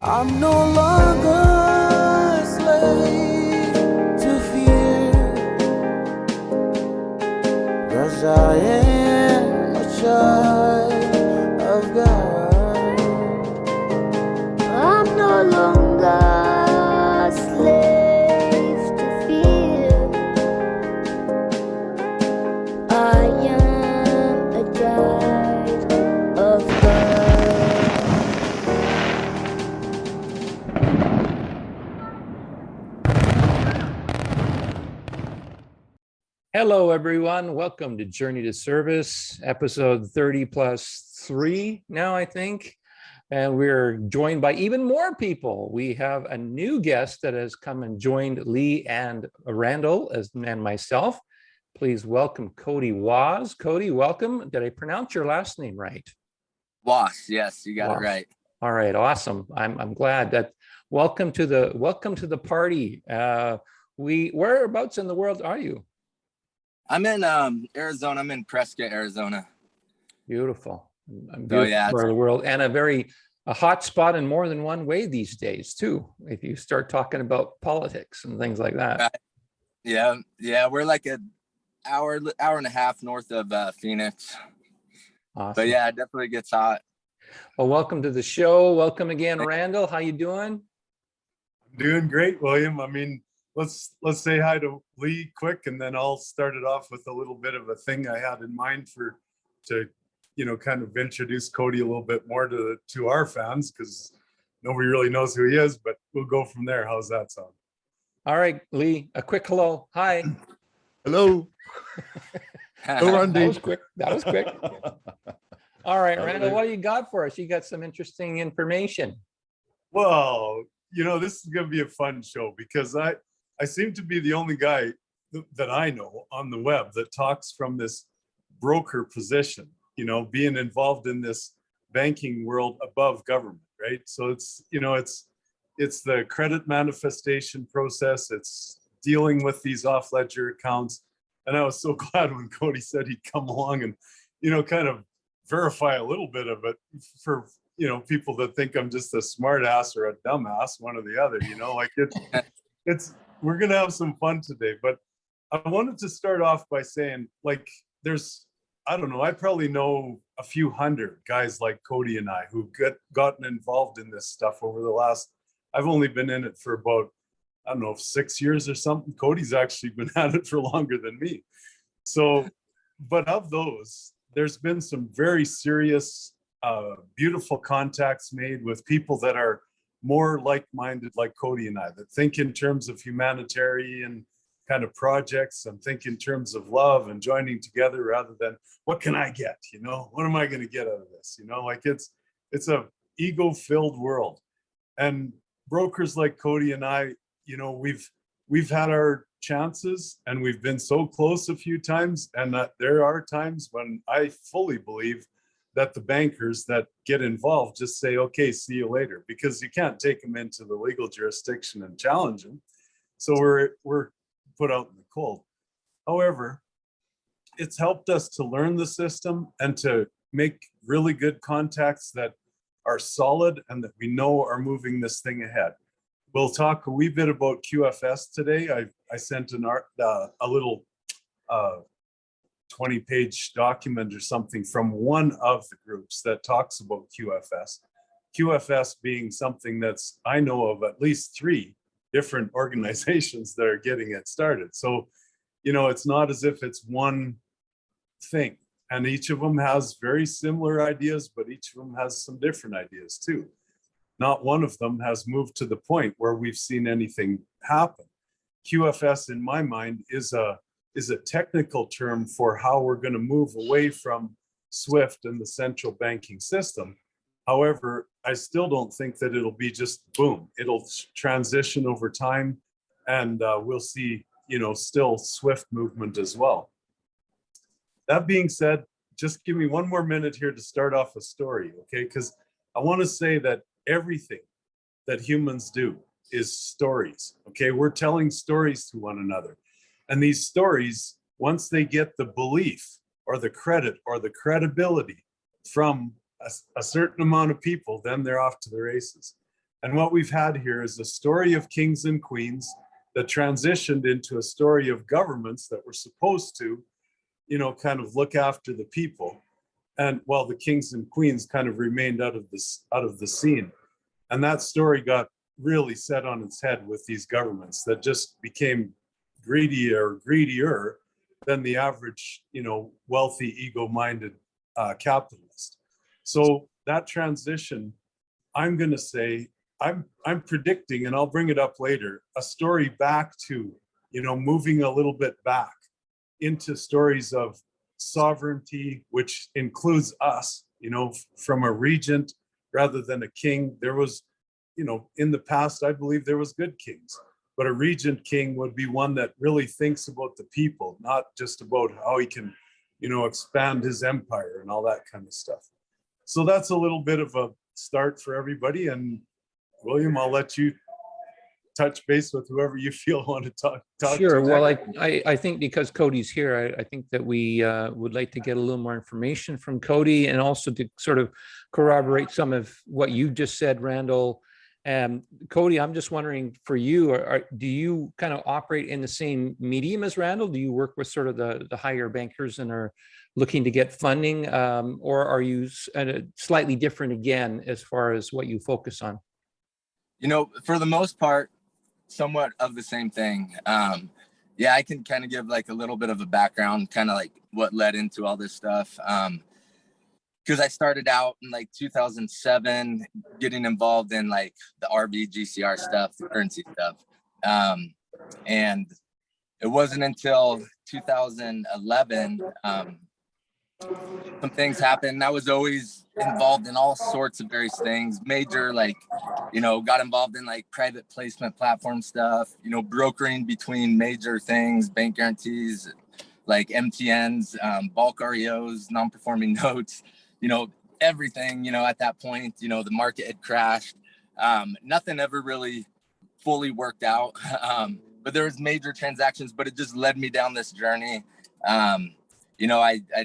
I'm no longer a slave to fear, 'cause I am a child of God. I'm no longer a slave to fear, I am a child of God. Hello, everyone. Welcome to Journey2Service, episode 30+3 now, I think. And we're joined by even more people. We have a new guest that has come and joined Lee and Randall and myself. Please welcome Cody Waas. Cody, welcome. Did I pronounce your last name right? Waas, yes, you got Waas. it right. All right, awesome. I'm glad that. Welcome to the party. Whereabouts in the world are you? I'm in Arizona. I'm in Prescott, Arizona. Beautiful. So yeah, part of the world, and a hot spot in more than one way these days too, if you start talking about politics and things like that. Yeah, we're like an hour and a half north of Phoenix. Awesome. But yeah, it definitely gets hot. Well, welcome to the show. Welcome again, Randall. How you doing? I'm doing great, William. I mean, let's say hi to Lee quick, and then I'll start it off with a little bit of a thing I had in mind to kind of introduce Cody a little bit more to our fans, because nobody really knows who he is, but we'll go from there. How's that sound? All right, Lee, a quick hello. Hi. Hello. Hello, Randy. That was quick. All right, Randall, what do you got for us? You got some interesting information. Well, this is going to be a fun show, because I seem to be the only guy that I know on the web that talks from this broker position, being involved in this banking world above government, right? So it's the credit manifestation process. It's dealing with these off ledger accounts. And I was so glad when Cody said he'd come along and, kind of verify a little bit of it for, people that think I'm just a smart ass or a dumb ass, one or the other, we're going to have some fun today. But I wanted to start off by saying, I probably know a few hundred guys like Cody and I who've gotten involved in this stuff over the last, I've only been in it for about, 6 years or something. Cody's actually been at it for longer than me. So, but of those, there's been some very serious, beautiful contacts made with people that are more like-minded, like Cody and I, that think in terms of humanitarian kind of projects and think in terms of love and joining together rather than what can I get, what am I going to get out of this? It's a ego-filled world. And brokers like Cody and I, we've had our chances and we've been so close a few times, and that there are times when I fully believe that the bankers that get involved just say, okay, see you later, because you can't take them into the legal jurisdiction and challenge them. So we're put out in the cold. However, it's helped us to learn the system and to make really good contacts that are solid and that we know are moving this thing ahead. We'll talk a wee bit about QFS today. I sent a little 20-page document or something from one of the groups that talks about QFS. QFS being something that's, I know of at least 3 different organizations that are getting it started. So, it's not as if it's one thing. And each of them has very similar ideas, but each of them has some different ideas too. Not one of them has moved to the point where we've seen anything happen. QFS, in my mind, is a technical term for how we're going to move away from SWIFT and the central banking system. However, I still don't think that it'll be just boom. It'll transition over time, and we'll see, still SWIFT movement as well. That being said, just give me one more minute here to start off a story, okay? Because I want to say that everything that humans do is stories, okay? We're telling stories to one another. And these stories, once they get the belief or the credit or the credibility from a certain amount of people, then they're off to the races. And what we've had here is a story of kings and queens that transitioned into a story of governments that were supposed to, kind of look after the people. And while the kings and queens kind of remained out of the scene. And that story got really set on its head with these governments that just became greedier than the average, wealthy, ego-minded capitalist. So that transition, I'm going to say, I'm predicting, and I'll bring it up later, a story back to, moving a little bit back into stories of sovereignty, which includes us, from a regent rather than a king. There was, in the past, I believe there was good kings, but a regent king would be one that really thinks about the people, not just about how he can, expand his empire and all that kind of stuff. So that's a little bit of a start for everybody. And William, I'll let you touch base with whoever you feel want to talk Sure. to. Well, I think because Cody's here, I think that we would like to get a little more information from Cody, and also to sort of corroborate some of what you just said, Randall. Cody, I'm just wondering for you, do you kind of operate in the same medium as Randall? Do you work with sort of the higher bankers and are looking to get funding, or are you slightly different again as far as what you focus on? For the most part, somewhat of the same thing. I can kind of give like a little bit of a background, kind of like what led into all this stuff. Because I started out in like 2007, getting involved in like the RV GCR stuff, the currency stuff. And it wasn't until 2011, some things happened. I was always involved in all sorts of various things, major, like, got involved in like private placement platform stuff, brokering between major things, bank guarantees, like MTNs, bulk REOs, non-performing notes, everything, at that point, the market had crashed. Nothing ever really fully worked out. But there was major transactions, but it just led me down this journey. I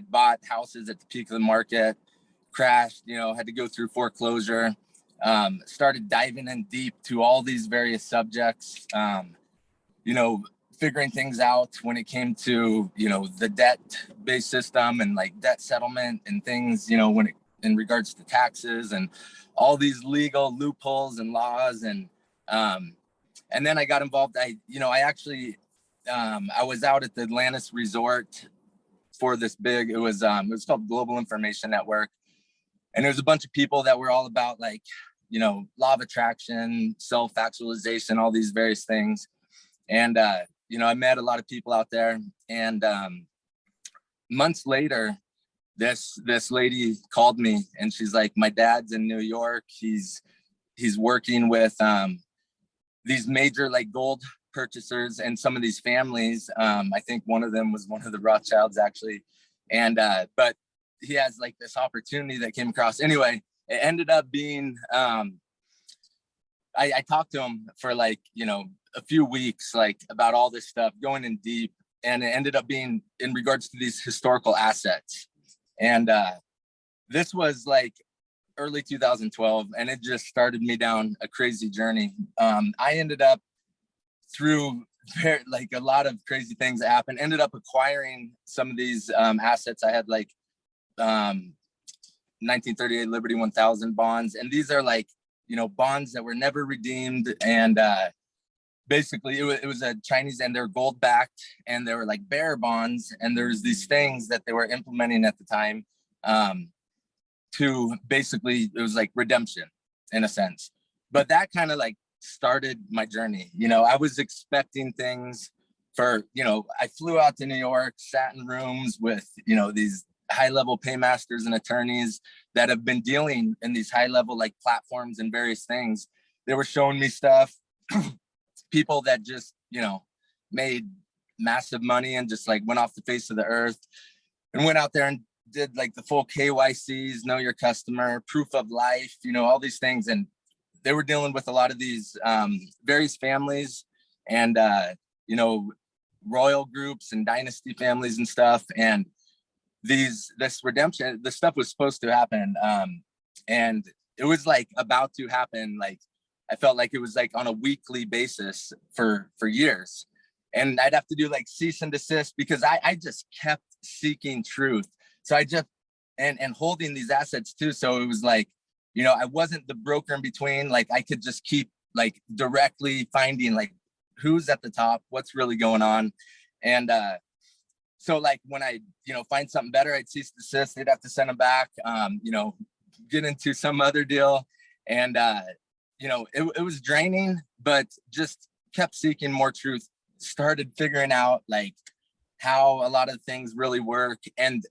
bought houses at the peak of the market, crashed, had to go through foreclosure, started diving in deep to all these various subjects, figuring things out when it came to, the debt-based system and like debt settlement and things, in regards to taxes and all these legal loopholes and laws. And then I got involved. I was out at the Atlantis Resort for this big, it was called Global Information Network. And there was a bunch of people that were all about like, law of attraction, self-actualization, all these various things. And, I met a lot of people out there. And months later, this lady called me and she's like, my dad's in New York. He's working with these major like gold purchasers and some of these families. I think one of them was one of the Rothschilds actually. And but he has like this opportunity that came across. Anyway, it ended up being I talked to him for like, a few weeks, like about all this stuff, going in deep. And it ended up being in regards to these historical assets. And this was like early 2012, and it just started me down a crazy journey. I ended up through like a lot of crazy things that happened, ended up acquiring some of these assets. I had like 1938 Liberty 1000 bonds. And these are like, bonds that were never redeemed. And basically it was a Chinese, and they're gold backed, and they were like bearer bonds. And there's these things that they were implementing at the time to basically, it was like redemption in a sense. But that kind of like started my journey. I was expecting things for, I flew out to New York, sat in rooms with, these high-level paymasters and attorneys that have been dealing in these high-level like platforms and various things. They were showing me stuff, people that just, made massive money and just like went off the face of the earth and went out there and did like the full KYCs, know your customer, proof of life, all these things. And they were dealing with a lot of these various families and, royal groups and dynasty families and stuff. And this redemption, this stuff was supposed to happen. And it was like about to happen like I felt like it was like on a weekly basis for years. And I'd have to do like cease and desist because I just kept seeking truth. So I just, and holding these assets too. So it was like, you know, I wasn't the broker in between. Like I could just keep like directly finding like who's at the top, what's really going on. And so like when I, you know, find something better, I'd cease and desist. They'd have to send them back, you know, get into some other deal. And, you know, it was draining, but just kept seeking more truth, started figuring out like how a lot of things really work, and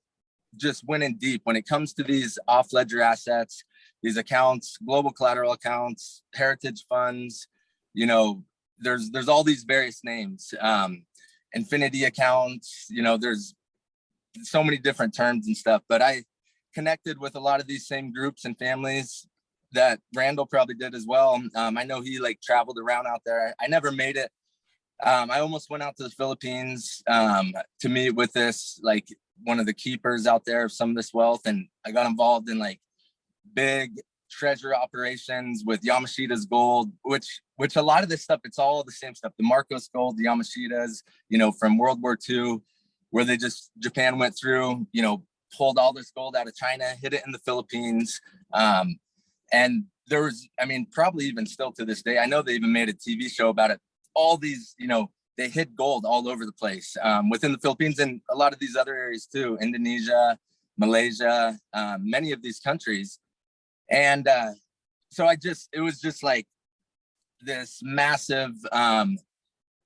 just went in deep when it comes to these off ledger assets, these accounts, global collateral accounts, heritage funds, you know, there's all these various names, infinity accounts, you know, there's so many different terms and stuff, but I connected with a lot of these same groups and families that Randall probably did as well. I know he like traveled around out there. I never made it. I almost went out to the Philippines to meet with this, like one of the keepers out there of some of this wealth. And I got involved in like big treasure operations with Yamashita's gold, which a lot of this stuff, it's all the same stuff. The Marcos gold, the Yamashitas, you know, from World War II, where Japan went through, you know, pulled all this gold out of China, hid it in the Philippines. And there was, I mean, probably even still to this day, I know they even made a TV show about it. All these, you know, they hid gold all over the place within the Philippines and a lot of these other areas too, Indonesia, Malaysia, many of these countries. And so it was just like this massive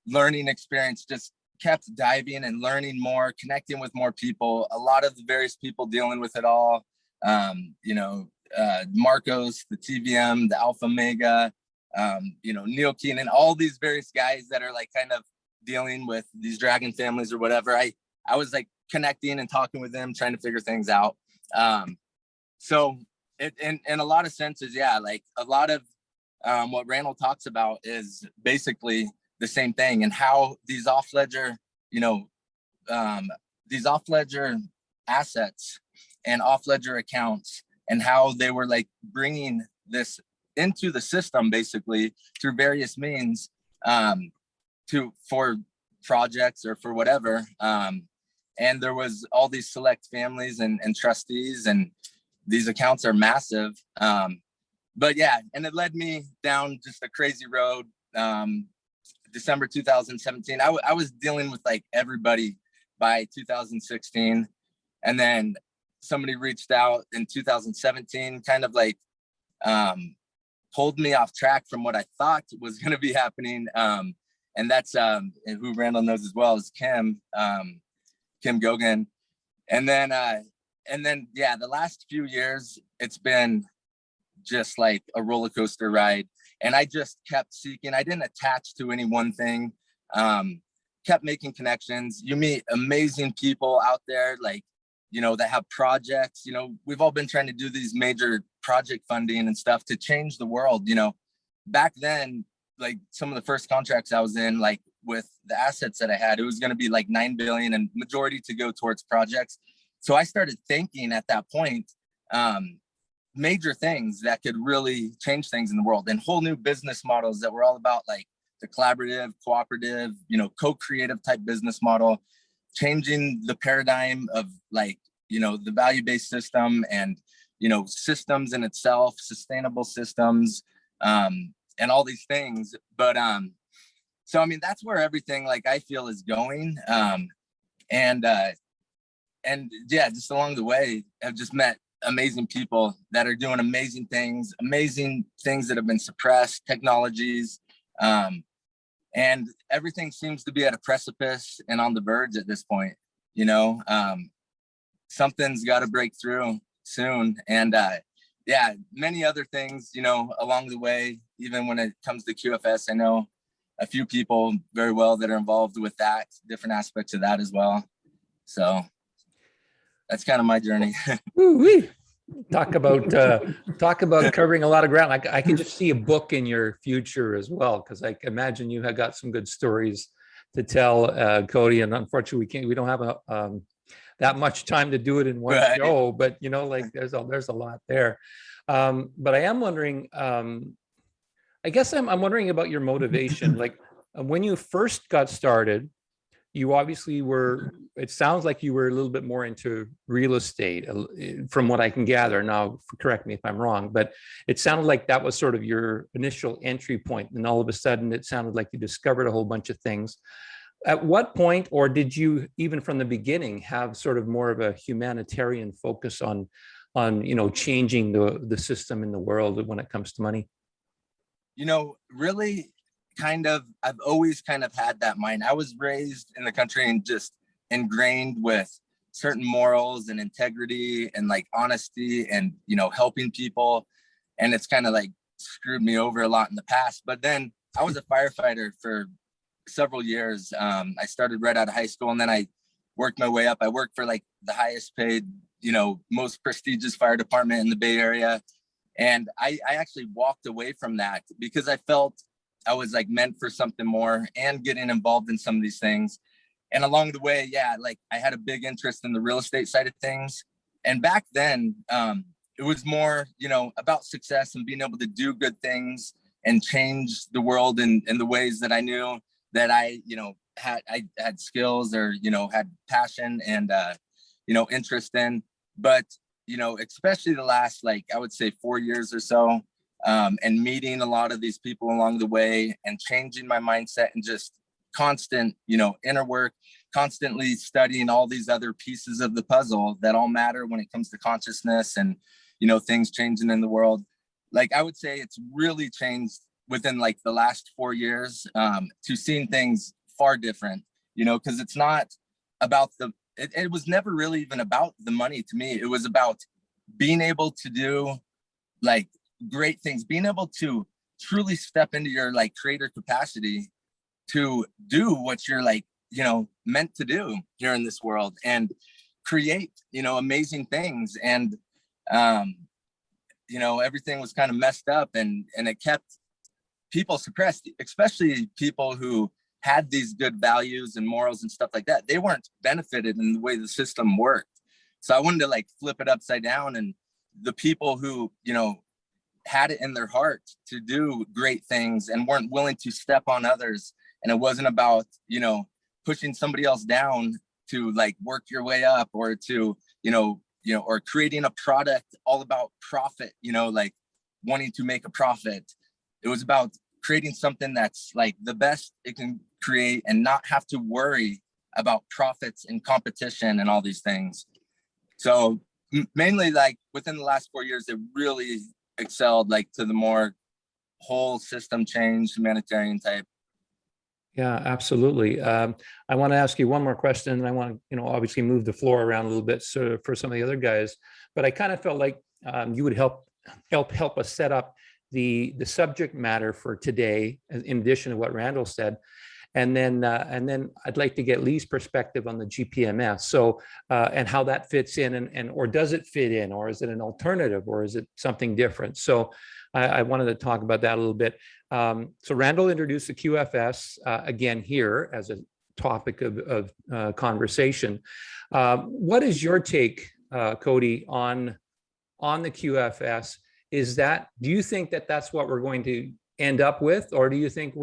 learning experience, just kept diving and learning more, connecting with more people, a lot of the various people dealing with it all, you know, Marcos, the TVM, the Alpha Mega, you know, Neil Keenan, all these various guys that are like kind of dealing with these dragon families or whatever. I was like connecting and talking with them, trying to figure things out. So it, in a lot of senses, yeah, like a lot of what Randall talks about is basically the same thing, and how these off ledger, you know, these off ledger assets and off ledger accounts, and how they were like bringing this into the system basically through various means for projects or for whatever. And there was all these select families and trustees, and these accounts are massive. But yeah, and it led me down just a crazy road. December 2017, I was dealing with like everybody by 2016. And then somebody reached out in 2017, kind of like pulled me off track from what I thought was going to be happening. And that's and who Randall knows as well, is Kim Gogan. And then, yeah, the last few years, it's been just like a roller coaster ride. And I just kept seeking. I didn't attach to any one thing. Kept making connections. You meet amazing people out there, like, you know, that have projects. You know, we've all been trying to do these major project funding and stuff to change the world. You know, back then, like some of the first contracts I was in, like with the assets that I had, it was going to be like 9 billion and majority to go towards projects. So I started thinking at that point, major things that could really change things in the world, and whole new business models that were all about like the collaborative, cooperative, you know, co-creative type business model, changing the paradigm of like, you know, the value-based system and, you know, systems in itself, sustainable systems, and all these things. But so I mean, that's where everything like I feel is going. And yeah, just along the way, I've just met amazing people that are doing amazing things that have been suppressed, technologies, and everything seems to be at a precipice and on the verge at this point. You know, something's got to break through soon. And yeah, many other things, you know, along the way. Even when it comes to QFS, I know a few people very well that are involved with that, different aspects of that as well. So that's kind of my journey. Woo-wee. Talk about covering a lot of ground. I can just see a book in your future as well, because I imagine you have got some good stories to tell, Cody. And unfortunately, we don't have that much time to do it in one show. But you know, like there's a lot there. But I am wondering, I guess I'm wondering about your motivation. Like when you first got started, you obviously were, it sounds like you were a little bit more into real estate from what I can gather. Now, correct me if I'm wrong, but it sounded like that was sort of your initial entry point. And all of a sudden it sounded like you discovered a whole bunch of things. At what point, or did you even from the beginning have sort of more of a humanitarian focus on, changing the system in the world when it comes to money? Really I've always kind of had that mind. I was raised in the country and just ingrained with certain morals and integrity and like honesty and, helping people. And it's kind of like screwed me over a lot in the past. But then I was a firefighter for several years. I started right out of high school and then I worked my way up. I worked for like the highest paid, most prestigious fire department in the Bay Area. And I actually walked away from that because I felt I was like meant for something more and getting involved in some of these things. And along the way, like I had a big interest in the real estate side of things. And back then, it was more, about success and being able to do good things and change the world in the ways that I knew that I had skills or, had passion and, interest in. But especially the last, like, I would say 4 years or so, and meeting a lot of these people along the way and changing my mindset and just constant, inner work, constantly studying all these other pieces of the puzzle that all matter when it comes to consciousness and, things changing in the world. Like, I would say it's really changed within like the last 4 years, to seeing things far different, because it's not about it was never really even about the money to me. It was about being able to do like great things, being able to truly step into your like creator capacity to do what you're like, meant to do here in this world and create, amazing things. And, everything was kind of messed up and it kept people suppressed, especially people who had these good values and morals and stuff like that. They weren't benefited in the way the system worked. So I wanted to like flip it upside down, and the people who, had it in their heart to do great things and weren't willing to step on others. And it wasn't about, pushing somebody else down to like work your way up or to, or creating a product all about profit, like wanting to make a profit. It was about creating something that's like the best it can create and not have to worry about profits and competition and all these things. So mainly like within the last 4 years, it really excelled like to the more whole system change, humanitarian type. Yeah, absolutely. I want to ask you one more question, and I want to, obviously move the floor around a little bit so for some of the other guys. But I kind of felt like you would help us set up the subject matter for today, in addition to what Randall said, and then I'd like to get Lee's perspective on the GPMS. So and how that fits in, and or does it fit in, or is it an alternative, or is it something different? So I wanted to talk about that a little bit. So Randall introduced the QFS again here as a topic of conversation. What is your take, Cody, on the QFS? Do you think that that's what we're going to end up with, or do you think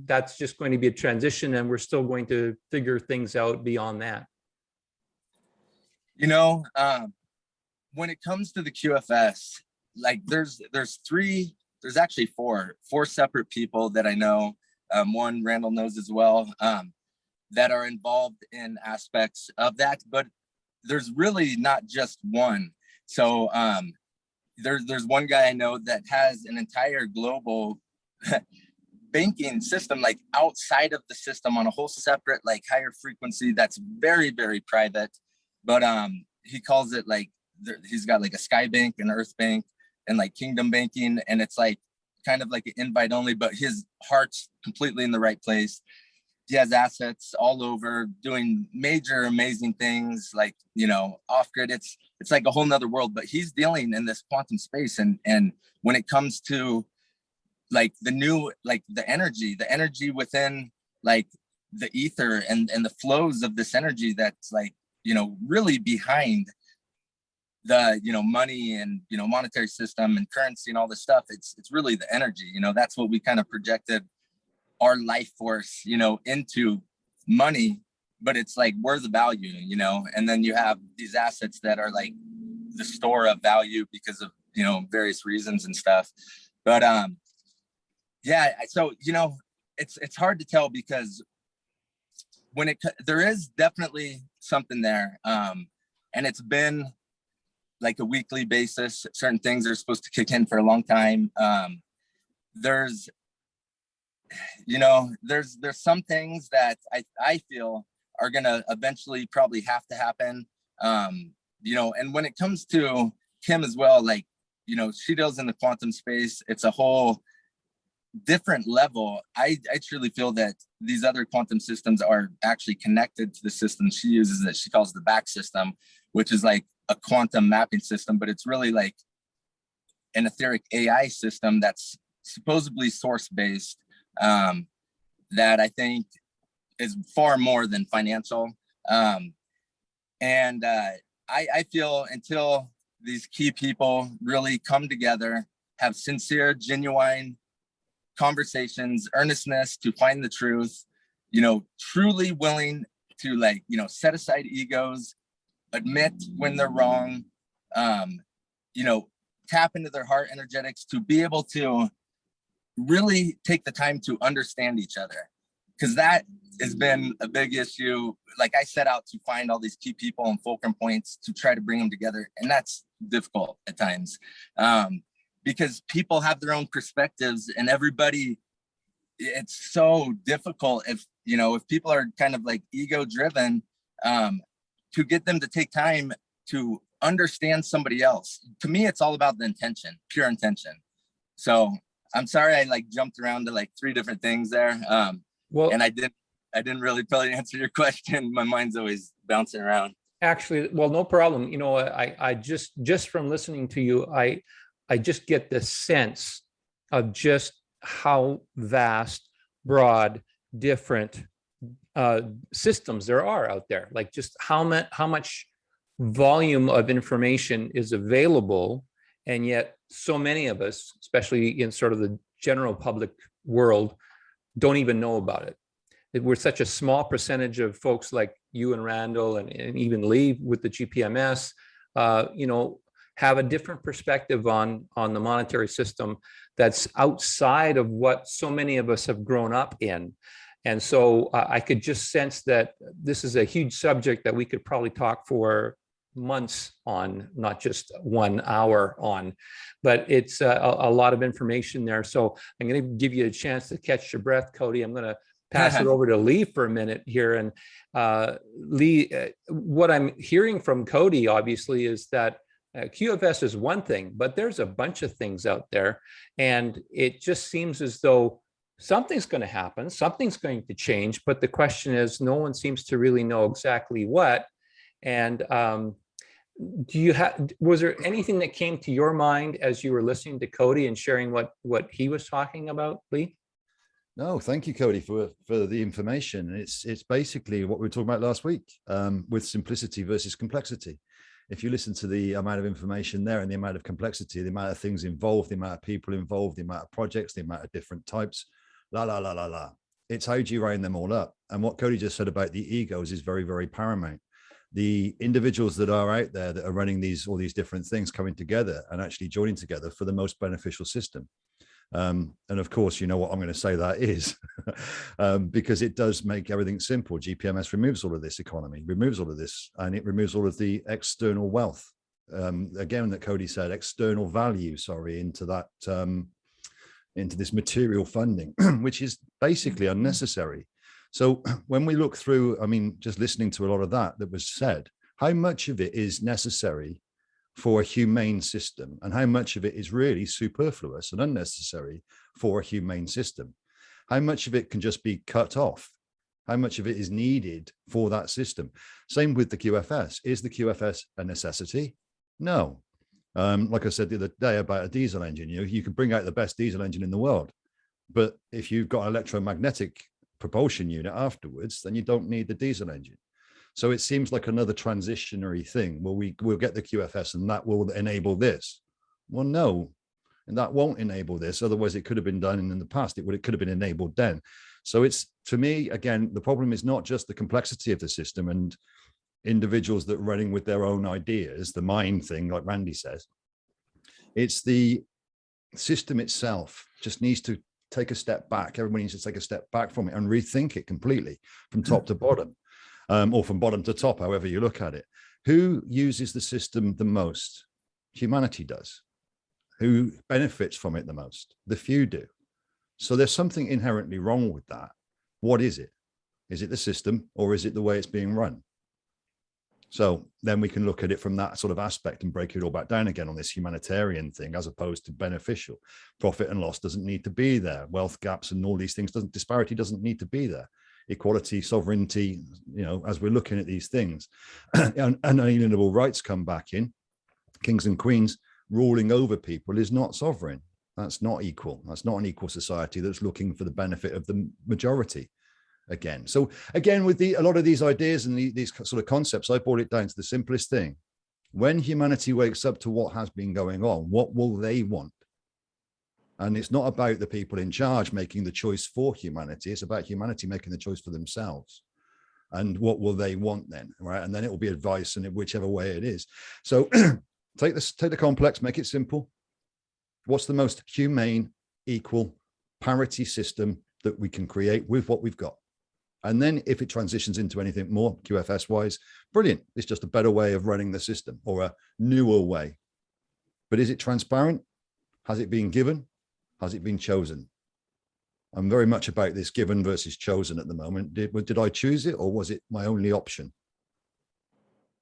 that's just going to be a transition and we're still going to figure things out beyond that? When it comes to the QFS, like there's actually four separate people that I know. One Randall knows as well, that are involved in aspects of that, but there's really not just one. So there's one guy I know that has an entire global banking system, like outside of the system on a whole separate, like higher frequency that's very, very private. But he calls it like, he's got like a Sky Bank, an Earth Bank, and like Kingdom Banking. And it's like kind of like an invite only, but his heart's completely in the right place. He has assets all over doing major, amazing things like, off grid. It's like a whole nother world, but he's dealing in this quantum space. And when it comes to like the new, like the energy within like the ether and the flows of this energy, that's like, really behind the, money and, monetary system and currency and all this stuff. It's really the energy, that's what we kind of projected our life force, into money, but it's like, we're the value, and then you have these assets that are like the store of value because of, various reasons and stuff. But yeah, so, it's hard to tell, because there is definitely something there. And it's been like a weekly basis. Certain things are supposed to kick in for a long time. There's some things that I feel are gonna eventually probably have to happen. And when it comes to Kim as well, like, she deals in the quantum space. It's a whole different level. I truly feel that these other quantum systems are actually connected to the system she uses, that she calls the back system, which is like a quantum mapping system, but it's really like an etheric AI system that's supposedly source-based, that I think is far more than financial. And I feel until these key people really come together, have sincere, genuine conversations, earnestness to find the truth, truly willing to, like, set aside egos, admit when they're wrong, tap into their heart energetics to be able to really take the time to understand each other. Because that has been a big issue. Like, I set out to find all these key people and fulcrum points to try to bring them together. And that's difficult at times, because people have their own perspectives, and everybody, it's so difficult if people are kind of like ego driven, to get them to take time to understand somebody else. To me, it's all about the intention, pure intention. So I'm sorry I like jumped around to like 3 different things there. And I didn't really probably answer your question. My mind's always bouncing around. Actually, well, no problem. I just from listening to you, I just get the sense of just how vast, broad, different systems there are out there. Like, just how much volume of information is available, and yet so many of us, especially in sort of the general public world, don't even know about it. We're such a small percentage of folks like you and Randall and even Lee with the GPMS, have a different perspective on the monetary system that's outside of what so many of us have grown up in. And so I could just sense that this is a huge subject that we could probably talk for months on, not just 1 hour on, but it's a lot of information there. So I'm going to give you a chance to catch your breath, Cody. I'm going to pass it over to Lee for a minute here. And Lee, what I'm hearing from Cody, obviously, is that QFS is one thing, but there's a bunch of things out there. And it just seems as though something's going to happen, something's going to change. But the question is, no one seems to really know exactly what. And was there anything that came to your mind as you were listening to Cody and sharing what he was talking about, Lee? No, thank you, Cody, for the information. It's basically what we were talking about last week, with simplicity versus complexity. If you listen to the amount of information there and the amount of complexity, the amount of things involved, the amount of people involved, the amount of projects, the amount of different types, it's how do you round them all up? And what Cody just said about the egos is very, very paramount. The individuals that are out there that are running all these different things coming together and actually joining together for the most beneficial system. And of course, you know what I'm going to say that is, because it does make everything simple. GPMS removes all of this economy, removes all of this, and it removes all of the external wealth. Again, that Cody said, external value, into that, into this material funding, which is basically unnecessary. So when we look through, just listening to a lot of that was said, how much of it is necessary for a humane system and how much of it is really superfluous and unnecessary for a humane system? How much of it can just be cut off? How much of it is needed for that system? Same with the QFS. Is the QFS a necessity? No. Like I said the other day about a diesel engine, you can bring out the best diesel engine in the world, but if you've got an electromagnetic propulsion unit afterwards, then you don't need the diesel engine. So it seems like another transitionary thing. Well, we'll get the QFS and that will enable this. Well, no, and that won't enable this. Otherwise, it could have been done in the past. It could have been enabled then. So it's, to me, again, the problem is not just the complexity of the system and individuals that are running with their own ideas, the mind thing, like Randy says. It's the system itself just needs to take a step back. Everybody needs to take a step back from it and rethink it completely from top to bottom, or from bottom to top, however you look at it. Who uses the system the most? Humanity does. Who benefits from it the most? The few do. So there's something inherently wrong with that. What is it? Is it the system, or is it the way it's being run? So then we can look at it from that sort of aspect and break it all back down again on this humanitarian thing, as opposed to beneficial. Profit and loss doesn't need to be there. Wealth gaps and all these things, disparity doesn't need to be there. Equality, sovereignty, as we're looking at these things, and unalienable rights come back in. Kings and queens ruling over people is not sovereign. That's not equal. That's not an equal society that's looking for the benefit of the majority. Again, so again, with a lot of these ideas and these sort of concepts, I boil it down to the simplest thing. When humanity wakes up to what has been going on, what will they want? And it's not about the people in charge making the choice for humanity. It's about humanity making the choice for themselves. And what will they want then, right? And then it will be advice, and whichever way it is. So take the complex, make it simple. What's the most humane, equal, parity system that we can create with what we've got? And then if it transitions into anything more QFS wise, brilliant. It's just a better way of running the system, or a newer way. But is it transparent? Has it been given? Has it been chosen? I'm very much about this given versus chosen at the moment. Did I choose it, or was it my only option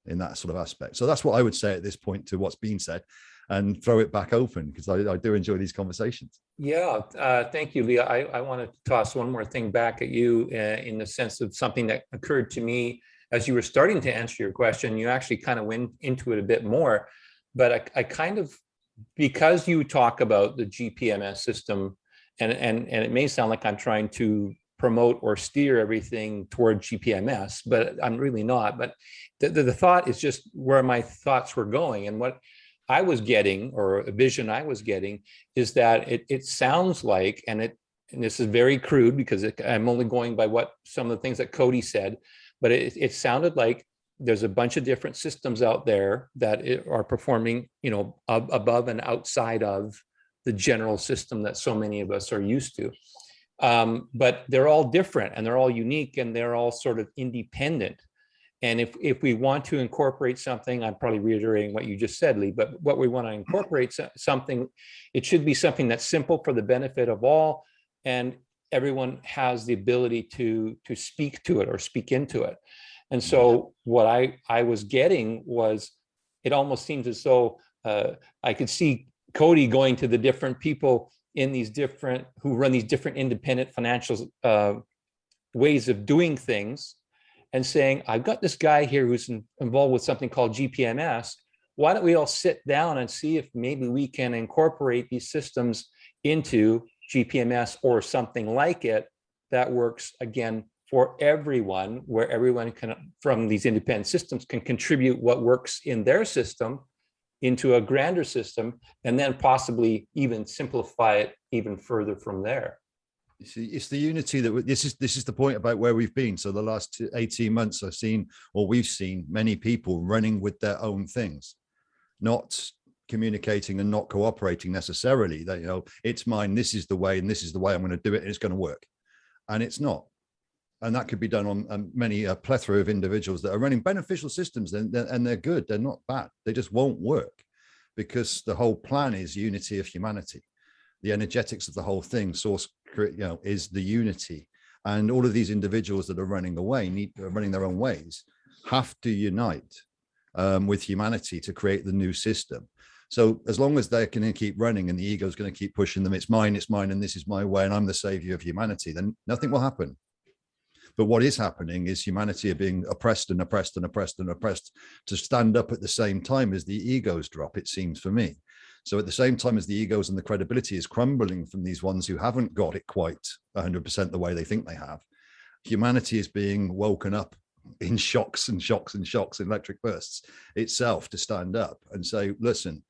in that sort of aspect? So that's what I would say at this point to what's been said, and throw it back open, because I do enjoy these conversations. Yeah, thank you, Leah. I want to toss one more thing back at you in the sense of something that occurred to me as you were starting to answer your question. You actually kind of went into it a bit more, but I kind of, because you talk about the GPMS system, and it may sound like I'm trying to promote or steer everything toward GPMS, but I'm really not. But the thought is just where my thoughts were going, and what I was getting, or a vision I was getting, is that it sounds like, and this is very crude because I'm only going by what some of the things that Cody said, but it sounded like there's a bunch of different systems out there that are performing, above and outside of the general system that so many of us are used to. But they're all different, and they're all unique, and they're all sort of independent. And if we want to incorporate something, I'm probably reiterating what you just said, Lee, but what we want to incorporate something, it should be something that's simple for the benefit of all, and everyone has the ability to speak to it or speak into it. And so what I was getting was, it almost seems as though I could see Cody going to the different people who run these different independent financial ways of doing things, and saying, I've got this guy here who's involved with something called GPMS. Why don't we all sit down and see if maybe we can incorporate these systems into GPMS or something like it that works, again, for everyone, where everyone can, from these independent systems, can contribute what works in their system into a grander system, and then possibly even simplify it even further from there. It's the unity that this is the point about where we've been. So the last 18 months we've seen many people running with their own things, not communicating and not cooperating necessarily. That, it's mine, this is the way, and this is the way I'm going to do it, and it's going to work. And it's not. And that could be done on a plethora of individuals that are running beneficial systems, and they're good. They're not bad. They just won't work, because the whole plan is unity of humanity. The energetics of the whole thing, source, is the unity. And all of these individuals that are running running their own ways, have to unite with humanity to create the new system. So as long as they're going to keep running and the ego is going to keep pushing them, it's mine, and this is my way, and I'm the savior of humanity, then nothing will happen. But what is happening is humanity are being oppressed and oppressed and oppressed and oppressed to stand up at the same time as the egos drop, it seems for me. So at the same time as the egos and the credibility is crumbling from these ones who haven't got it quite 100% the way they think they have, humanity is being woken up in shocks and shocks and shocks, electric bursts itself, to stand up and say, listen,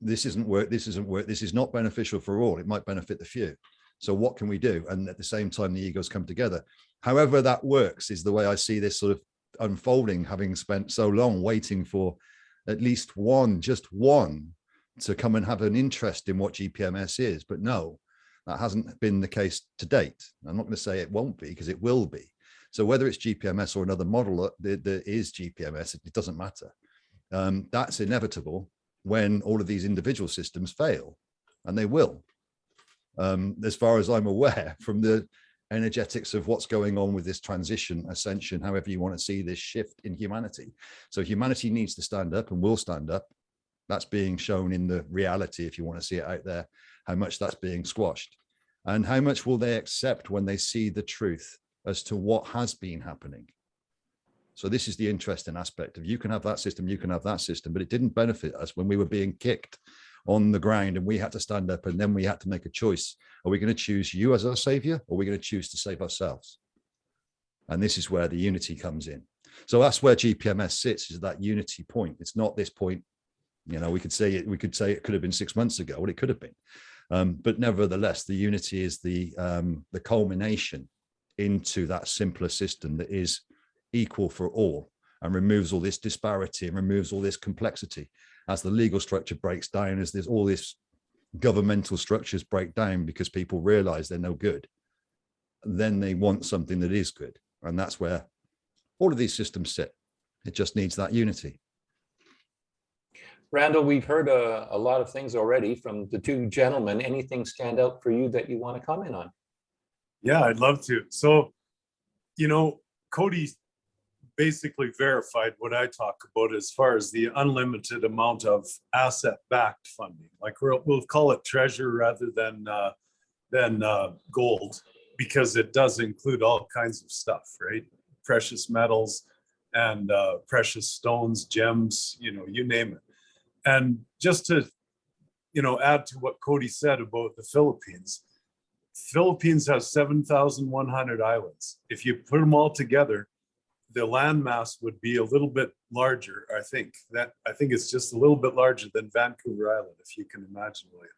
this isn't work, this isn't work, this is not beneficial for all, it might benefit the few. So what can we do? And at the same time, the egos come together. However that works is the way I see this sort of unfolding, having spent so long waiting for at least one, just one, to come and have an interest in what GPMS is. But no, that hasn't been the case to date. I'm not going to say it won't be, because it will be. So whether it's GPMS or another model that is GPMS, it doesn't matter. That's inevitable when all of these individual systems fail, and they will. As far as I'm aware, from the energetics of what's going on with this transition, ascension, however you want to see this shift in humanity. So humanity needs to stand up and will stand up. That's being shown in the reality, if you want to see it out there, how much that's being squashed. And how much will they accept when they see the truth as to what has been happening? So this is the interesting aspect of, you can have that system, you can have that system, but it didn't benefit us when we were being kicked on the ground and we had to stand up, and then we had to make a choice. Are we going to choose you as our savior, or are we going to choose to save ourselves? And this is where the unity comes in. So that's where GPMS sits, is that unity point. It's not this point, you know, we could say it could have been 6 months ago, well, it could have been. But nevertheless, the unity is the culmination into that simpler system that is equal for all, and removes all this disparity and removes all this complexity. As the legal structure breaks down, as there's all this governmental structures break down because people realize they're no good, then they want something that is good. And that's where all of these systems sit. It just needs that unity. Randall, we've heard a lot of things already from the two gentlemen. Anything stand out for you that you want to comment on? Yeah, I'd love to. So, you know, Cody basically verified what I talk about as far as the unlimited amount of asset-backed funding. Like we'll call it treasure rather than gold, because it does include all kinds of stuff, right? Precious metals and precious stones, gems, you know, you name it. And just to, you know, add to what Cody said about the Philippines has 7,100 islands. If you put them all together, the landmass would be a little bit larger. I think it's just a little bit larger than Vancouver Island, if you can imagine, William.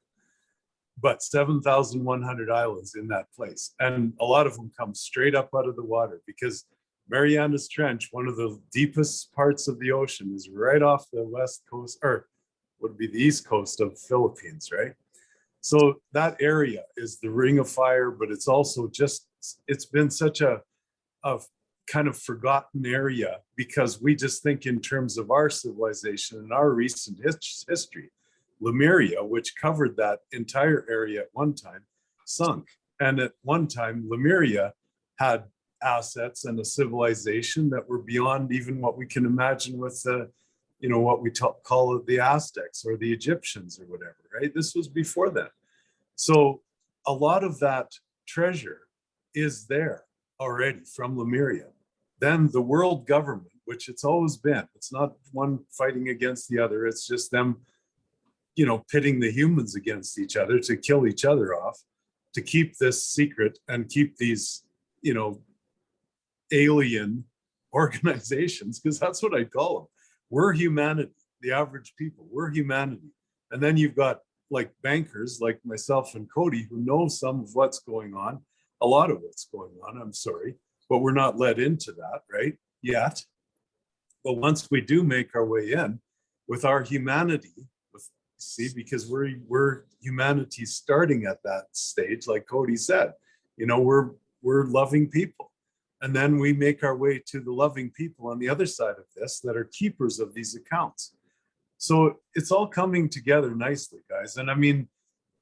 But 7,100 islands in that place. And a lot of them come straight up out of the water, because Marianas Trench, one of the deepest parts of the ocean, is right off the west coast, or would be the east coast of Philippines, right? So that area is the Ring of Fire, but it's also just, it's been such a kind of forgotten area, because we just think in terms of our civilization and our recent history. Lemuria, which covered that entire area at one time, sunk. And at one time, Lemuria had assets and a civilization that were beyond even what we can imagine with the, you know, what we call the Aztecs or the Egyptians or whatever, right? This was before that. So a lot of that treasure is there already from Lemuria. Then the world government, which it's always been, it's not one fighting against the other, it's just them, you know, pitting the humans against each other to kill each other off, to keep this secret and keep these, you know, alien organizations, because that's what I call them. We're humanity, the average people, we're humanity. And then you've got like bankers like myself and Cody who know some of what's going on, a lot of what's going on, I'm sorry, but we're not led into that, right, yet. But once we do make our way in with our humanity, see, because we're humanity starting at that stage, like Cody said, you know, we're loving people. And then we make our way to the loving people on the other side of this that are keepers of these accounts. So it's all coming together nicely, guys. And I mean,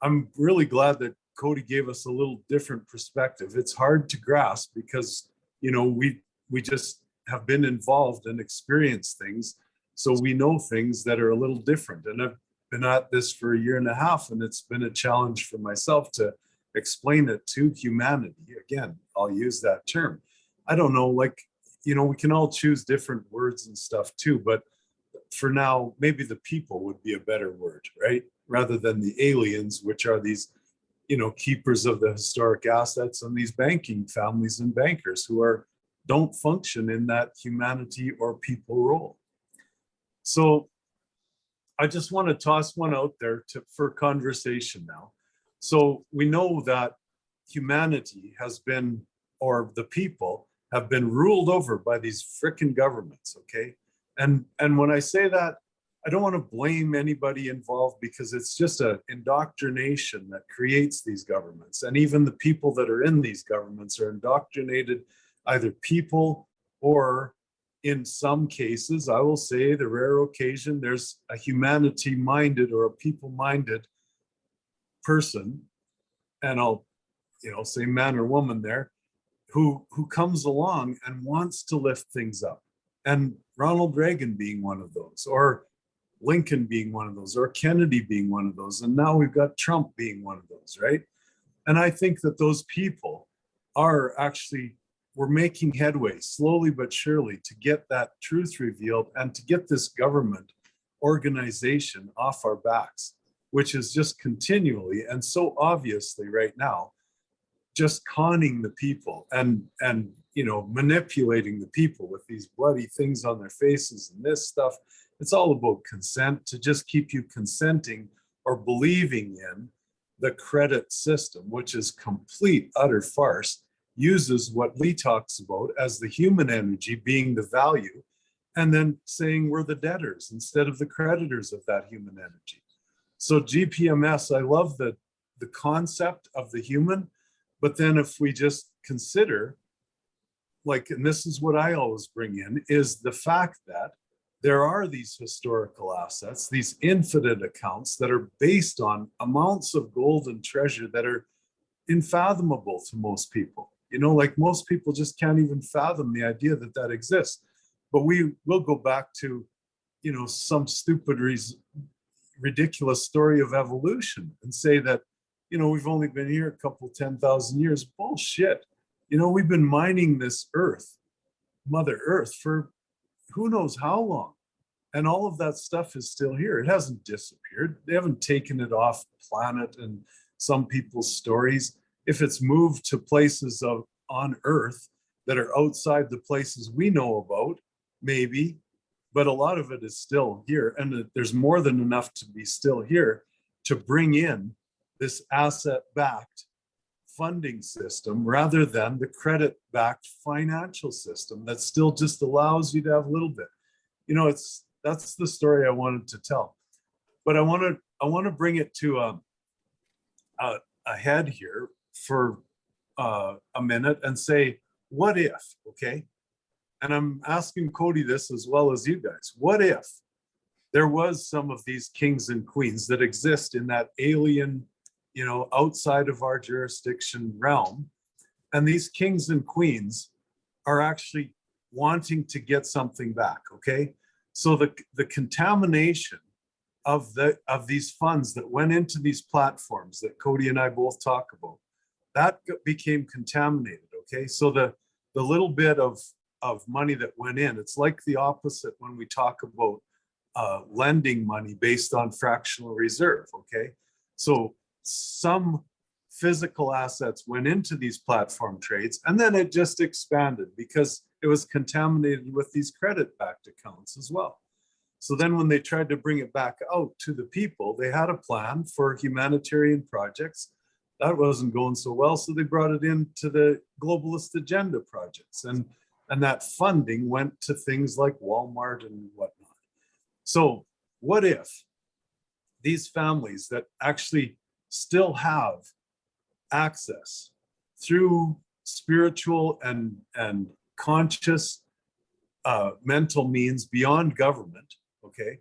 I'm really glad that Cody gave us a little different perspective. It's hard to grasp because, you know, we just have been involved and experienced things. So we know things that are a little different. And I've been at this for a year and a half, and it's been a challenge for myself to explain it to humanity. Again, I'll use that term. I don't know, like, you know, we can all choose different words and stuff too, but for now, maybe the people would be a better word, right? Rather than the aliens, which are these, you know, keepers of the historic assets, and these banking families and bankers who are don't function in that humanity or people role. So I just want to toss one out there for conversation now. So we know that humanity has been, or the people have been ruled over by these frickin' governments, okay? And when I say that, I don't want to blame anybody involved, because it's just an indoctrination that creates these governments. And even the people that are in these governments are indoctrinated, either people, or in some cases, I will say the rare occasion, there's a humanity-minded or a people-minded person, and I'll, say man or woman there, who comes along and wants to lift things up. And Ronald Reagan being one of those, or Lincoln being one of those, or Kennedy being one of those. And now we've got Trump being one of those, right? And I think that those people are actually, we're making headway slowly but surely to get that truth revealed and to get this government organization off our backs, which is just continually and so obviously right now just conning the people and manipulating the people with these bloody things on their faces and this stuff. It's all about consent, to just keep you consenting or believing in the credit system, which is complete utter farce, uses what Lee talks about as the human energy being the value, and then saying we're the debtors instead of the creditors of that human energy. So GPMS, I love the concept of the human, but then if we just consider, like, and this is what I always bring in, is the fact that there are these historical assets, these infinite accounts that are based on amounts of gold and treasure that are unfathomable to most people. Like most people just can't even fathom the idea that that exists. But we will go back to, some stupid ridiculous story of evolution and say that, we've only been here a couple 10,000 years. Bullshit. We've been mining this earth, Mother Earth, for who knows how long. And all of that stuff is still here. It hasn't disappeared. They haven't taken it off the planet in some people's stories. If it's moved to places on Earth that are outside the places we know about, maybe, but a lot of it is still here. And there's more than enough to be still here to bring in this asset-backed funding system rather than the credit-backed financial system that still just allows you to have a little bit. That's the story I wanted to tell. But I want to bring it to a head here for a minute and say, what if, okay? And I'm asking Cody this as well as you guys. What if there was some of these kings and queens that exist in that alien, outside of our jurisdiction realm, and these kings and queens are actually wanting to get something back, okay? So the contamination of these funds that went into these platforms that Cody and I both talk about, that became contaminated, okay? So the little bit of money that went in, it's like the opposite when we talk about lending money based on fractional reserve, okay? So some physical assets went into these platform trades, and then it just expanded because it was contaminated with these credit-backed accounts as well. So then when they tried to bring it back out to the people, they had a plan for humanitarian projects. That wasn't going so well, so they brought it into the globalist agenda projects. And that funding went to things like Walmart and whatnot. So what if these families that actually still have access through spiritual and conscious mental means beyond government, okay?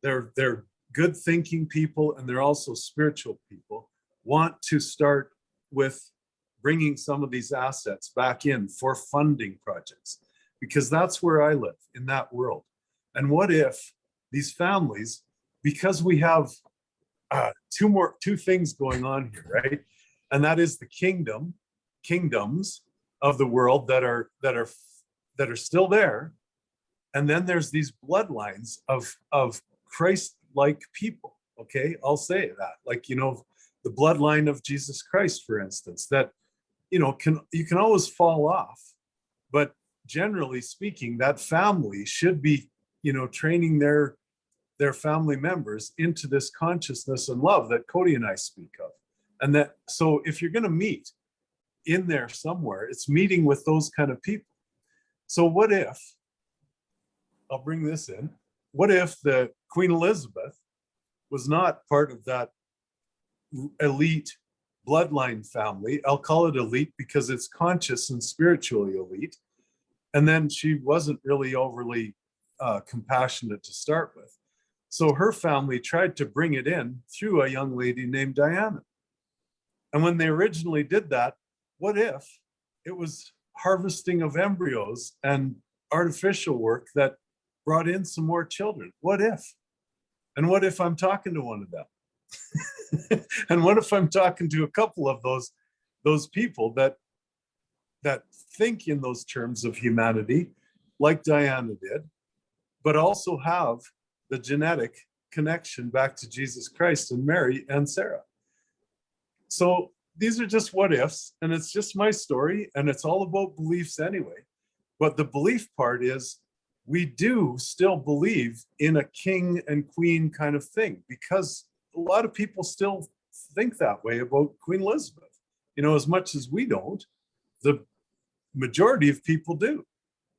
They're good thinking people, and they're also spiritual people, want to start with bringing some of these assets back in for funding projects, because that's where I live, in that world. And what if these families, because we have two things going on here, right? And that is the kingdoms of the world that are still there, and then there's these bloodlines of Christ-like people. Okay, I'll say that, like, the bloodline of Jesus Christ, for instance, that you can always fall off, but generally speaking, that family should be, training their family members into this consciousness and love that Cody and I speak of. And that, so if you're going to meet in there somewhere, it's meeting with those kind of people. So what if, I'll bring this in, what if the Queen Elizabeth was not part of that elite bloodline family? I'll call it elite because it's conscious and spiritually elite. And then she wasn't really overly compassionate to start with. So her family tried to bring it in through a young lady named Diana. And when they originally did that, what if it was harvesting of embryos and artificial work that brought in some more children? What if? And what if I'm talking to one of them? And what if I'm talking to a couple of those people that think in those terms of humanity, like Diana did, but also have the genetic connection back to Jesus Christ and Mary and Sarah? So these are just what ifs, and it's just my story, and it's all about beliefs anyway. But the belief part is we do still believe in a king and queen kind of thing, because a lot of people still think that way about Queen Elizabeth. As much as we don't, the majority of people do.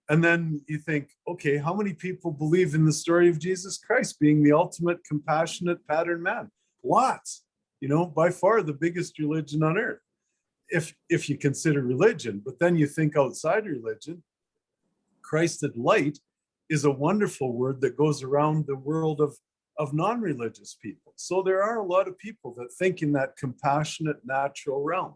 And then you think, okay, how many people believe in the story of Jesus Christ being the ultimate compassionate pattern man? Lots. By far the biggest religion on earth, if you consider religion. But then you think outside religion, Christed light is a wonderful word that goes around the world of non-religious people. So there are a lot of people that think in that compassionate, natural realm.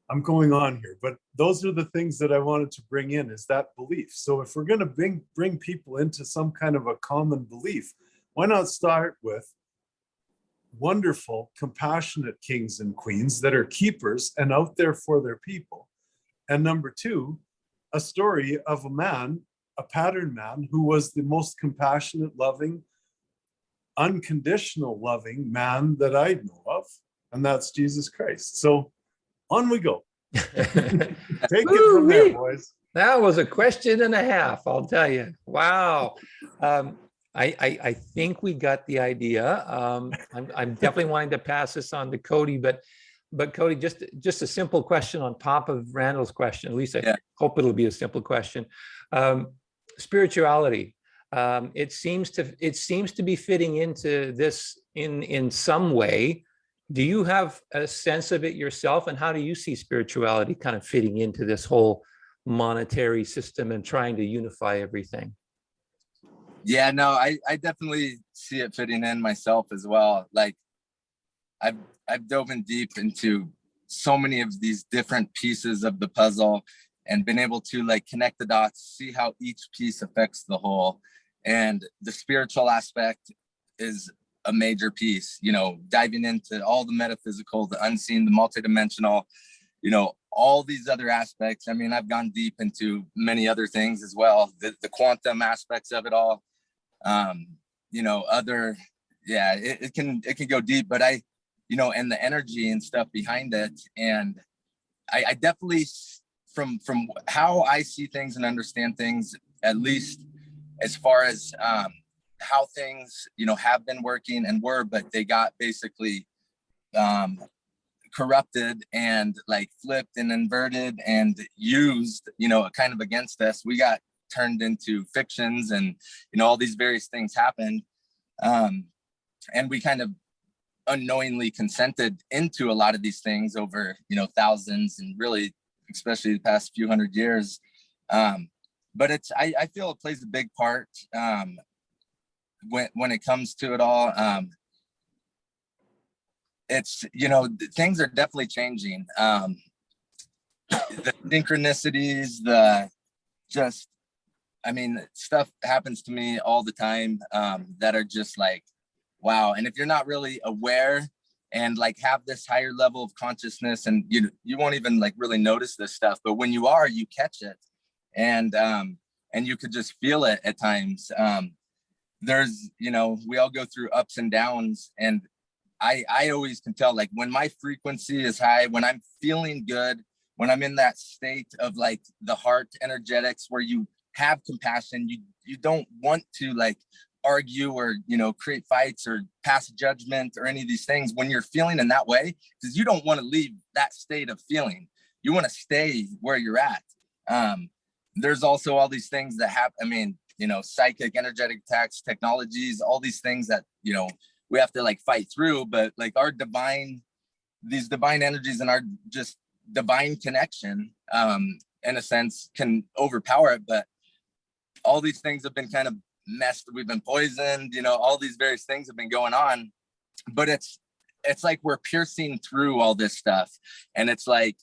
I'm going on here, but those are the things that I wanted to bring in, is that belief. So if we're going to bring people into some kind of a common belief, why not start with wonderful, compassionate kings and queens that are keepers and out there for their people? And number two, a story of a man, a pattern man, who was the most compassionate, loving, unconditional loving man that I know of, and that's Jesus Christ. So on we go. Take it from there, boys. That was a question and a half, I'll tell you. Wow. I think we got the idea. I'm definitely wanting to pass this on to Cody, but Cody, just a simple question on top of Randall's question. At least I hope it'll be a simple question. Spirituality. It seems to be fitting into this in some way. Do you have a sense of it yourself, and how do you see spirituality kind of fitting into this whole monetary system and trying to unify everything? Yeah, no, I definitely see it fitting in myself as well. Like I've dove in deep into so many of these different pieces of the puzzle and been able to connect the dots, see how each piece affects the whole. And the spiritual aspect is a major piece, diving into all the metaphysical, the unseen, the multidimensional, all these other aspects. I mean, I've gone deep into many other things as well, the quantum aspects of it all. It can go deep, but and the energy and stuff behind it. And I definitely, from how I see things and understand things, at least as far as how things have been working and were, but they got basically corrupted and flipped and inverted and used kind of against us. We got turned into fictions, and all these various things happened, and we kind of unknowingly consented into a lot of these things over thousands, and really especially the past few hundred years. But I feel it plays a big part when it comes to it all. It's things are definitely changing. The synchronicities, stuff happens to me all the time that are just wow. And if you're not really aware and have this higher level of consciousness, and you won't even really notice this stuff, but when you are, you catch it, and you could just feel it at times. There's we all go through ups and downs, and I always can tell when my frequency is high, when I'm feeling good, when I'm in that state of like the heart energetics where you have compassion, you don't want to like argue or, you know, create fights or pass judgment or any of these things when you're feeling in that way, because you don't want to leave that state of feeling. You want to stay where you're at. There's also all these things that happen. I mean, you know, psychic, energetic attacks, technologies, all these things that, you know, we have to like fight through, but like these divine energies and our just divine connection, in a sense, can overpower it. But all these things have been kind of messed. We've been poisoned, you know, all these various things have been going on, but it's like we're piercing through all this stuff. And it's like,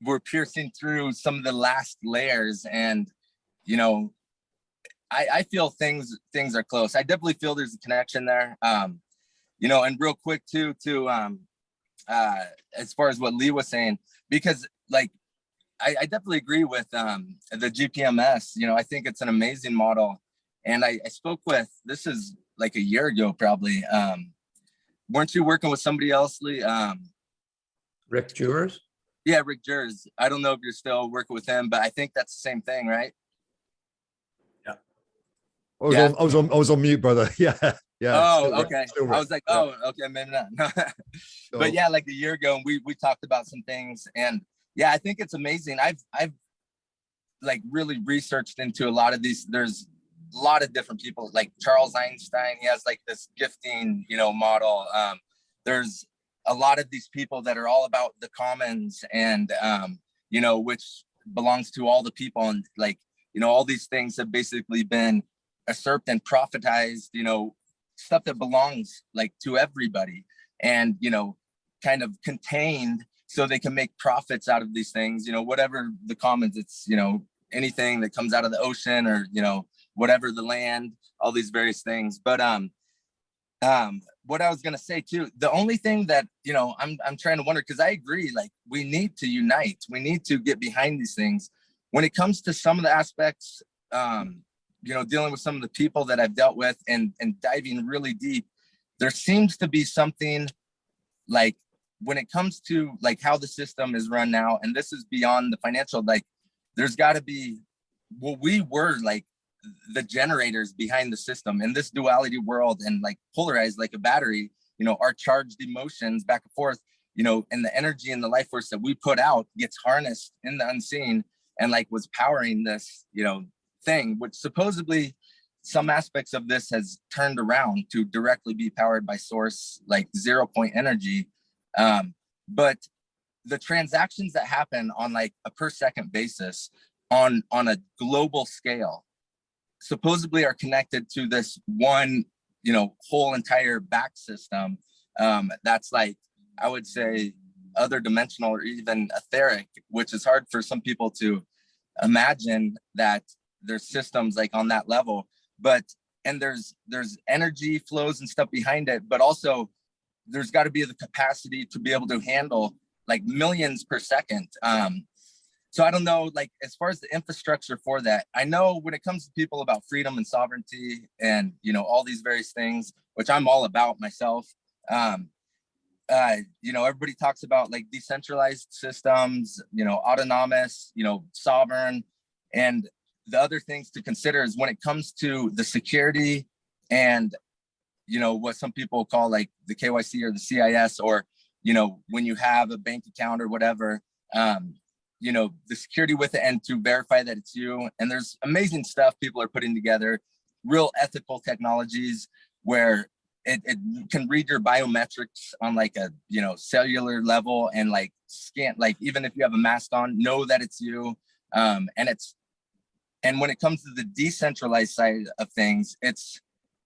we're piercing through some of the last layers. And, you know, I feel things are close. I definitely feel there's a connection there. You know, and real quick too, as far as what Lee was saying, because like, I definitely agree with the GPMS. You know, I think it's an amazing model. And I spoke with, this is like a year ago, probably. Weren't you working with somebody else, Lee? Rick Jewers? Yeah, Rick Jewers. I don't know if you're still working with him, but I think that's the same thing, right? Yeah. I was on mute, brother. Yeah. Yeah. Oh, okay. Still I was like, oh, okay, maybe not. But yeah, like a year ago, we talked about some things, and yeah, I think it's amazing. I've like really researched into a lot of these. There's a lot of different people, like Charles Einstein. He has like this gifting, you know, model. There's a lot of these people that are all about the commons, and you know, which belongs to all the people, and like, you know, all these things have basically been usurped and prophetized, you know, stuff that belongs like to everybody, and, you know, kind of contained so they can make profits out of these things, you know, whatever the commons, it's, you know, anything that comes out of the ocean, or, you know, whatever the land, all these various things. But what I was gonna say too, the only thing that, you know, I'm trying to wonder, because I agree, like, we need to unite, we need to get behind these things. When it comes to some of the aspects, you know, dealing with some of the people that I've dealt with, and diving really deep, there seems to be something like, when it comes to like how the system is run now, and this is beyond the financial, like, there's got to be, well, we were like the generators behind the system in this duality world, and like polarized like a battery, you know, our charged emotions back and forth, you know, and the energy and the life force that we put out gets harnessed in the unseen, and like was powering this, you know, thing, which supposedly some aspects of this has turned around to directly be powered by source, like 0 point energy. But the transactions that happen on like a per second basis on a global scale supposedly are connected to this one, you know, whole entire back system, that's like, I would say, other dimensional or even etheric, which is hard for some people to imagine that there's systems like on that level. But, and there's energy flows and stuff behind it, but also there's got to be the capacity to be able to handle like millions per second. So I don't know, like, as far as the infrastructure for that, I know when it comes to people about freedom and sovereignty and, you know, all these various things, which I'm all about myself, you know, everybody talks about like decentralized systems, you know, autonomous, you know, sovereign. And the other things to consider is when it comes to the security and, you know, what some people call like the KYC or the CIS, or, you know, when you have a bank account or whatever, you know, the security with it, and to verify that it's you. And there's amazing stuff people are putting together, real ethical technologies where it can read your biometrics on like a, you know, cellular level, and like scan, like even if you have a mask on, know that it's you. And when it comes to the decentralized side of things, it's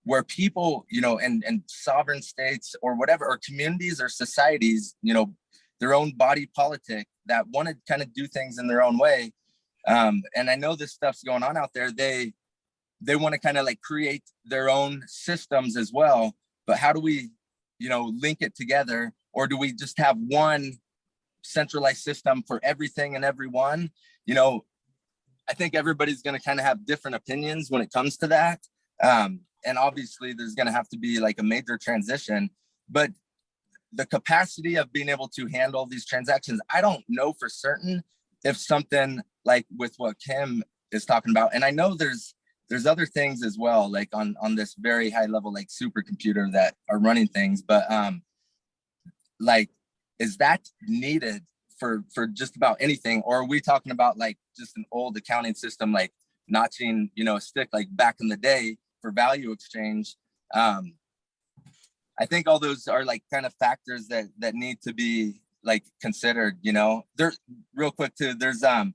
where people, you know, and sovereign states or whatever, or communities or societies, you know, their own body politic that want to kind of do things in their own way. And I know this stuff's going on out there. They want to kind of like create their own systems as well. But how do we, you know, link it together? Or do we just have one centralized system for everything and everyone? You know, I think everybody's going to kind of have different opinions when it comes to that. And obviously there's going to have to be like a major transition. But the capacity of being able to handle these transactions, I don't know for certain if something like with what Kim is talking about, and I know there's other things as well, like on this very high level, like supercomputer that are running things, but like, is that needed for just about anything? Or are we talking about like just an old accounting system, like notching, you know, a stick like back in the day for value exchange? I think all those are like kind of factors that need to be like considered, you know. There, real quick too, there's a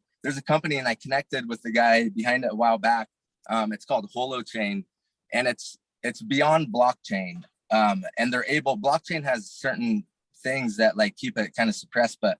company, and I connected with the guy behind it a while back. It's called Holochain, and it's beyond blockchain. And blockchain has certain things that like keep it kind of suppressed, but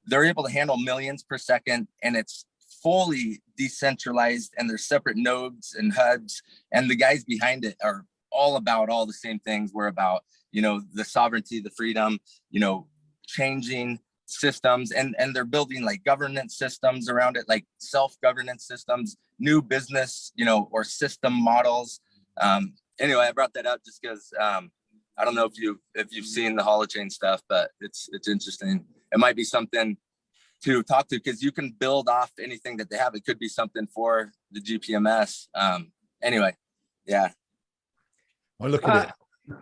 they're able to handle millions per second, and it's fully decentralized, and there's separate nodes and hubs, and the guys behind it are all about all the same things we're about, you know, the sovereignty, the freedom, you know, changing systems, and they're building like governance systems around it, like self-governance systems, new business, you know, or system models. Anyway, I brought that up just because I don't know if you've seen the holochain stuff, but it's interesting. It might be something to talk to, because you can build off anything that they have. It could be something for the GPMS. Anyway, yeah. I look at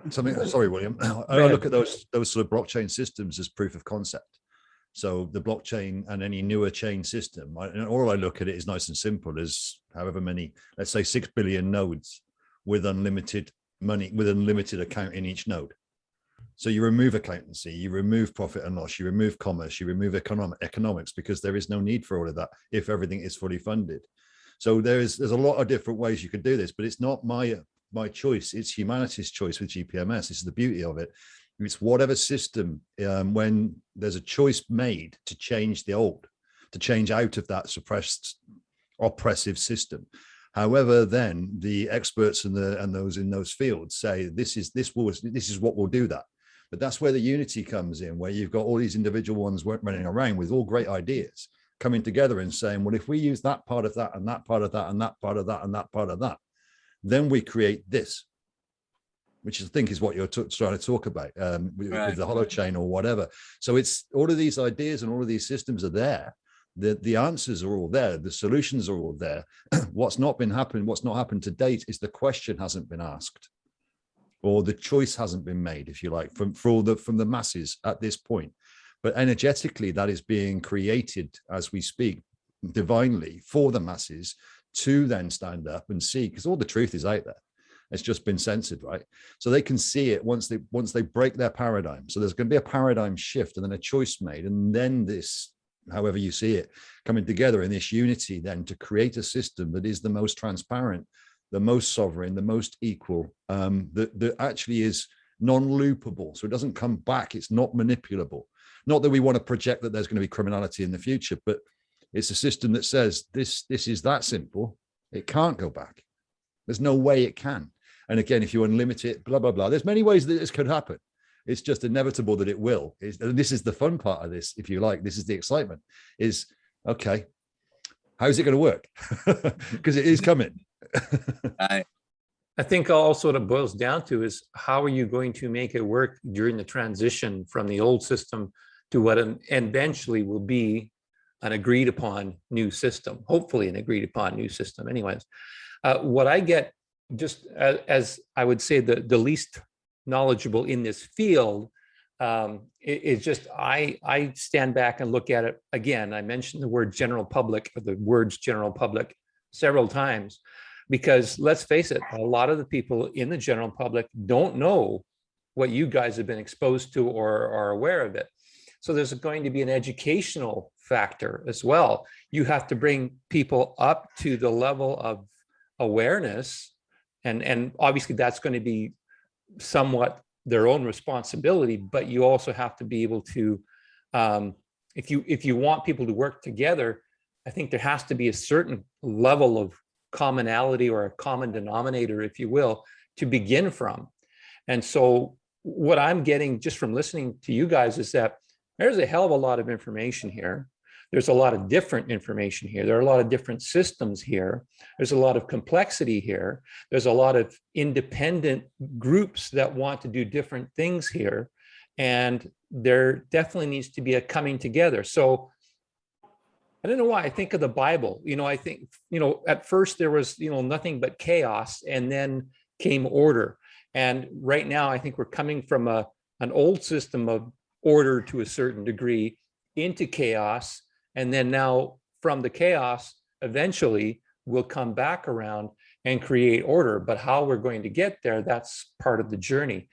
it, sorry, William. I look at those sort of blockchain systems as proof of concept. So the blockchain and any newer chain system, all I look at it is nice and simple, as however many, let's say 6 billion nodes with unlimited money, with unlimited account in each node. So you remove accountancy, you remove profit and loss, you remove commerce, you remove economics, because there is no need for all of that if everything is fully funded. So there's a lot of different ways you could do this, but it's not my choice. It's humanity's choice with GPMS. This is the beauty of it. It's whatever system, when there's a choice made to change the old, to change out of that suppressed, oppressive system. However, then the experts and those in those fields say this is what will do that. But that's where the unity comes in, where you've got all these individual ones running around with all great ideas coming together and saying, well, if we use that part of that and that part of that and that part of that and that part of that, then we create this, which I think is what you're trying to talk about with the holochain or whatever. So it's all of these ideas and all of these systems are there. The answers are all there. The solutions are all there. What's not happened to date is the question hasn't been asked, or the choice hasn't been made, if you like, from the masses at this point. But energetically, that is being created as we speak, divinely, for the masses to then stand up and see, because all the truth is out there. It's just been censored, right? So they can see it once they break their paradigm. So there's going to be a paradigm shift and then a choice made, and then this, however you see it, coming together in this unity then to create a system that is the most transparent, the most sovereign, the most equal, that actually is non-loopable. So it doesn't come back. It's not manipulable. Not that we want to project that there's going to be criminality in the future, but it's a system that says this is that simple. It can't go back. There's no way it can. And again, if you unlimit it, blah, blah, blah, there's many ways that this could happen. It's just inevitable that it will. And this is the fun part of this, if you like. This is the excitement, is, okay, how's it going to work? Because it is coming. I think also what it boils down to is, how are you going to make it work during the transition from the old system to what eventually will be an agreed upon new system, hopefully an agreed upon new system anyways. What I get, just as I would say the least knowledgeable in this field, it's just, I stand back and look at it again. I mentioned the word general public, or the words general public, several times, because let's face it, a lot of the people in the general public don't know what you guys have been exposed to or are aware of it. So there's going to be an educational factor as well. You have to bring people up to the level of awareness, and obviously that's going to be somewhat their own responsibility, but you also have to be able to, if you want people to work together, I think there has to be a certain level of commonality, or a common denominator, if you will, to begin from. And so what I'm getting just from listening to you guys is that there's a hell of a lot of information here. There's a lot of different information here. There are a lot of different systems here. There's a lot of complexity here. There's a lot of independent groups that want to do different things here. And there definitely needs to be a coming together. So I don't know why I think of the Bible. I think, at first there was, nothing but chaos, and then came order. And right now, I think we're coming from an old system of order to a certain degree into chaos. And then now from the chaos, eventually we'll come back around and create order. But how we're going to get there, that's part of the journey.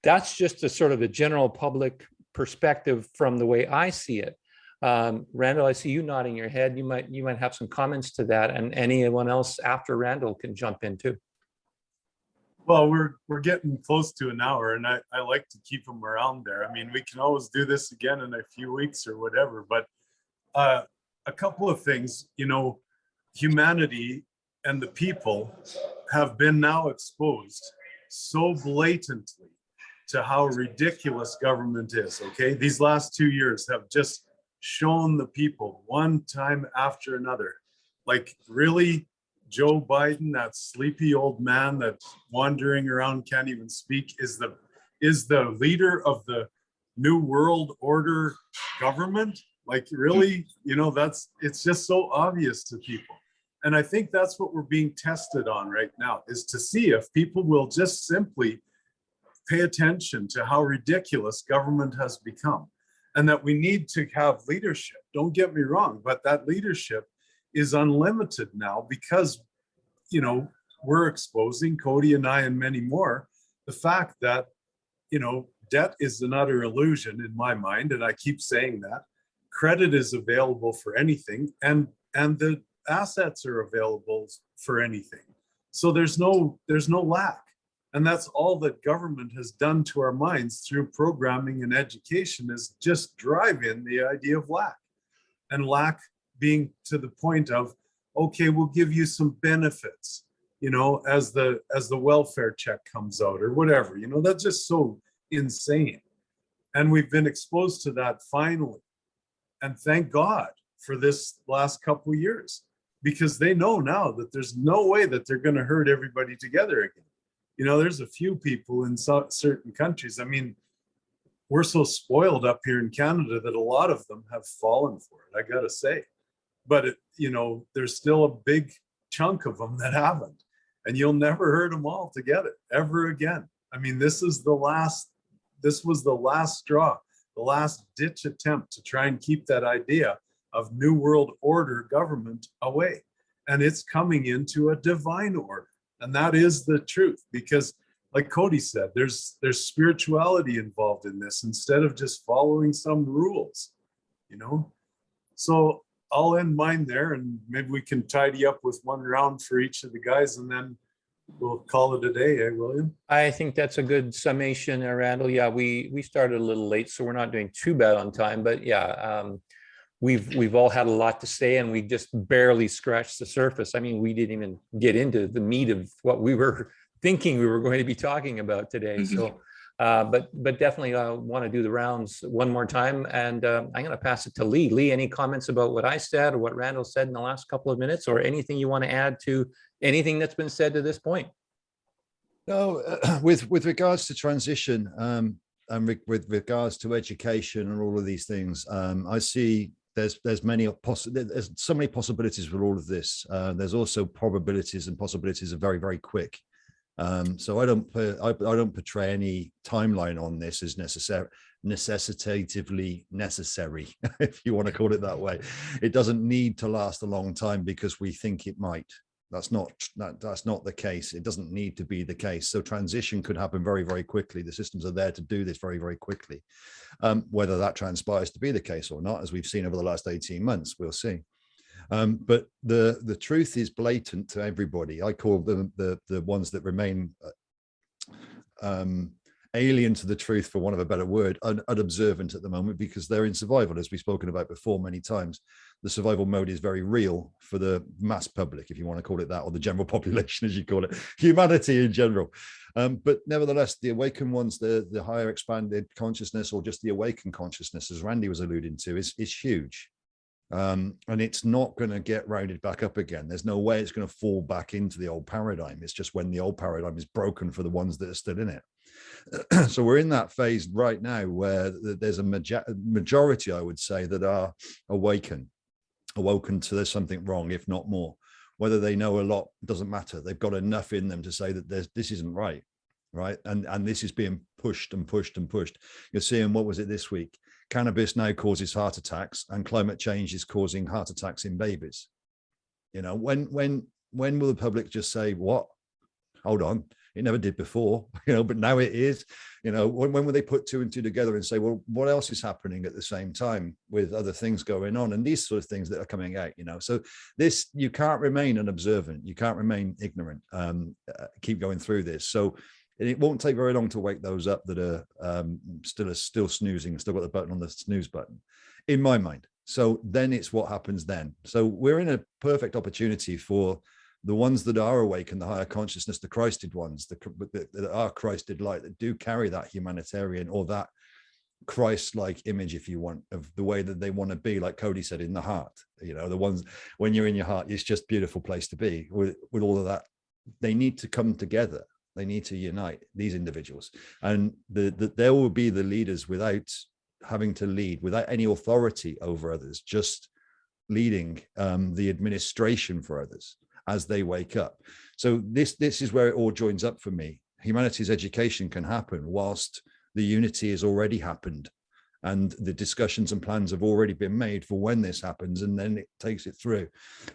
That's just a sort of a general public perspective from the way I see it. Randall, I see you nodding your head. You might have some comments to that, and anyone else after Randall can jump in too. Well, we're getting close to an hour, and I like to keep them around there. I mean, we can always do this again in a few weeks or whatever, but a couple of things, humanity and the people have been now exposed so blatantly to how ridiculous government is, okay? These last 2 years have just shown the people one time after another, like, really, Joe Biden, that sleepy old man that's wandering around, can't even speak, is the leader of the New World Order government? Like, really, it's just so obvious to people. And I think that's what we're being tested on right now, is to see if people will just simply pay attention to how ridiculous government has become, and that we need to have leadership. Don't get me wrong, but that leadership is unlimited now because, we're exposing, Cody and I and many more, the fact that, debt is an utter illusion in my mind, and I keep saying that. Credit is available for anything, and the assets are available for anything. So there's no lack. And that's all that government has done to our minds through programming and education, is just drive in the idea of lack. And lack being to the point of, okay, we'll give you some benefits, as the welfare check comes out or whatever, that's just so insane. And we've been exposed to that finally. And thank God for this last couple of years, because they know now that there's no way that they're going to herd everybody together again. There's a few people in certain countries. I mean, we're so spoiled up here in Canada that a lot of them have fallen for it, I got to say. But, there's still a big chunk of them that haven't. And you'll never herd them all together ever again. I mean, this was the last straw, the last ditch attempt to try and keep that idea of New World Order government away. And it's coming into a divine order. And that is the truth, because like Cody said, there's spirituality involved in this instead of just following some rules, So I'll end mine there, and maybe we can tidy up with one round for each of the guys, and then we'll call it a day, William? I think that's a good summation, Randall. Yeah, we started a little late, so we're not doing too bad on time, but yeah, we've all had a lot to say, and we just barely scratched the surface. I mean, we didn't even get into the meat of what we were thinking we were going to be talking about today. Mm-hmm. So, but definitely want to do the rounds one more time, and I'm going to pass it to Lee. Lee, any comments about what I said or what Randall said in the last couple of minutes, or anything you want to add to anything that's been said to this point? No, with regards to transition, and with regards to education and all of these things, I see there's so many possibilities for all of this. There's also probabilities, and possibilities are very, very quick. So I don't portray any timeline on this as necessitatively necessary, if you want to call it that way. It doesn't need to last a long time because we think it might. That's not the case. It doesn't need to be the case. So transition could happen very, very quickly. The systems are there to do this very, very quickly. Whether that transpires to be the case or not, as we've seen over the last 18 months, we'll see. But the truth is blatant to everybody. I call them the ones that remain alien to the truth, for want of a better word, unobservant at the moment, because they're in survival, as we've spoken about before many times. The survival mode is very real for the mass public, if you want to call it that, or the general population, as you call it, humanity in general. But nevertheless, the awakened ones, the higher expanded consciousness, or just the awakened consciousness, as Randy was alluding to, is huge. And it's not going to get rounded back up again. There's no way it's going to fall back into the old paradigm. It's just when the old paradigm is broken for the ones that are still in it. So we're in that phase right now where there's a majority, I would say, that are awoken to there's something wrong, if not more. Whether they know a lot doesn't matter. They've got enough in them to say that this isn't right, and this is being pushed and pushed and pushed. You're seeing, what was it this week? Cannabis now causes heart attacks, and climate change is causing heart attacks in babies. You know, when will the public just say, what? Hold on, it never did before, you know, but now it is. You know, when will they put two and two together and say, well, what else is happening at the same time with other things going on, and these sort of things that are coming out, you know? So this, you can't remain unobservant, you can't remain ignorant, keep going through this. So it won't take very long to wake those up that are still snoozing, still got the button on the snooze button, in my mind. So then it's what happens then. So we're in a perfect opportunity for the ones that are awake in the higher consciousness, the Christed ones, that are Christed light, that do carry that humanitarian or that Christ-like image, if you want, of the way that they want to be, like Cody said, in the heart. You know, the ones when you're in your heart, it's just a beautiful place to be with all of that. They need to come together. They need to unite, these individuals, and there will be the leaders without having to lead, without any authority over others, just leading the administration for others as they wake up. So this is where it all joins up for me. Humanities education can happen whilst the unity has already happened, and the discussions and plans have already been made for when this happens, and then it takes it through.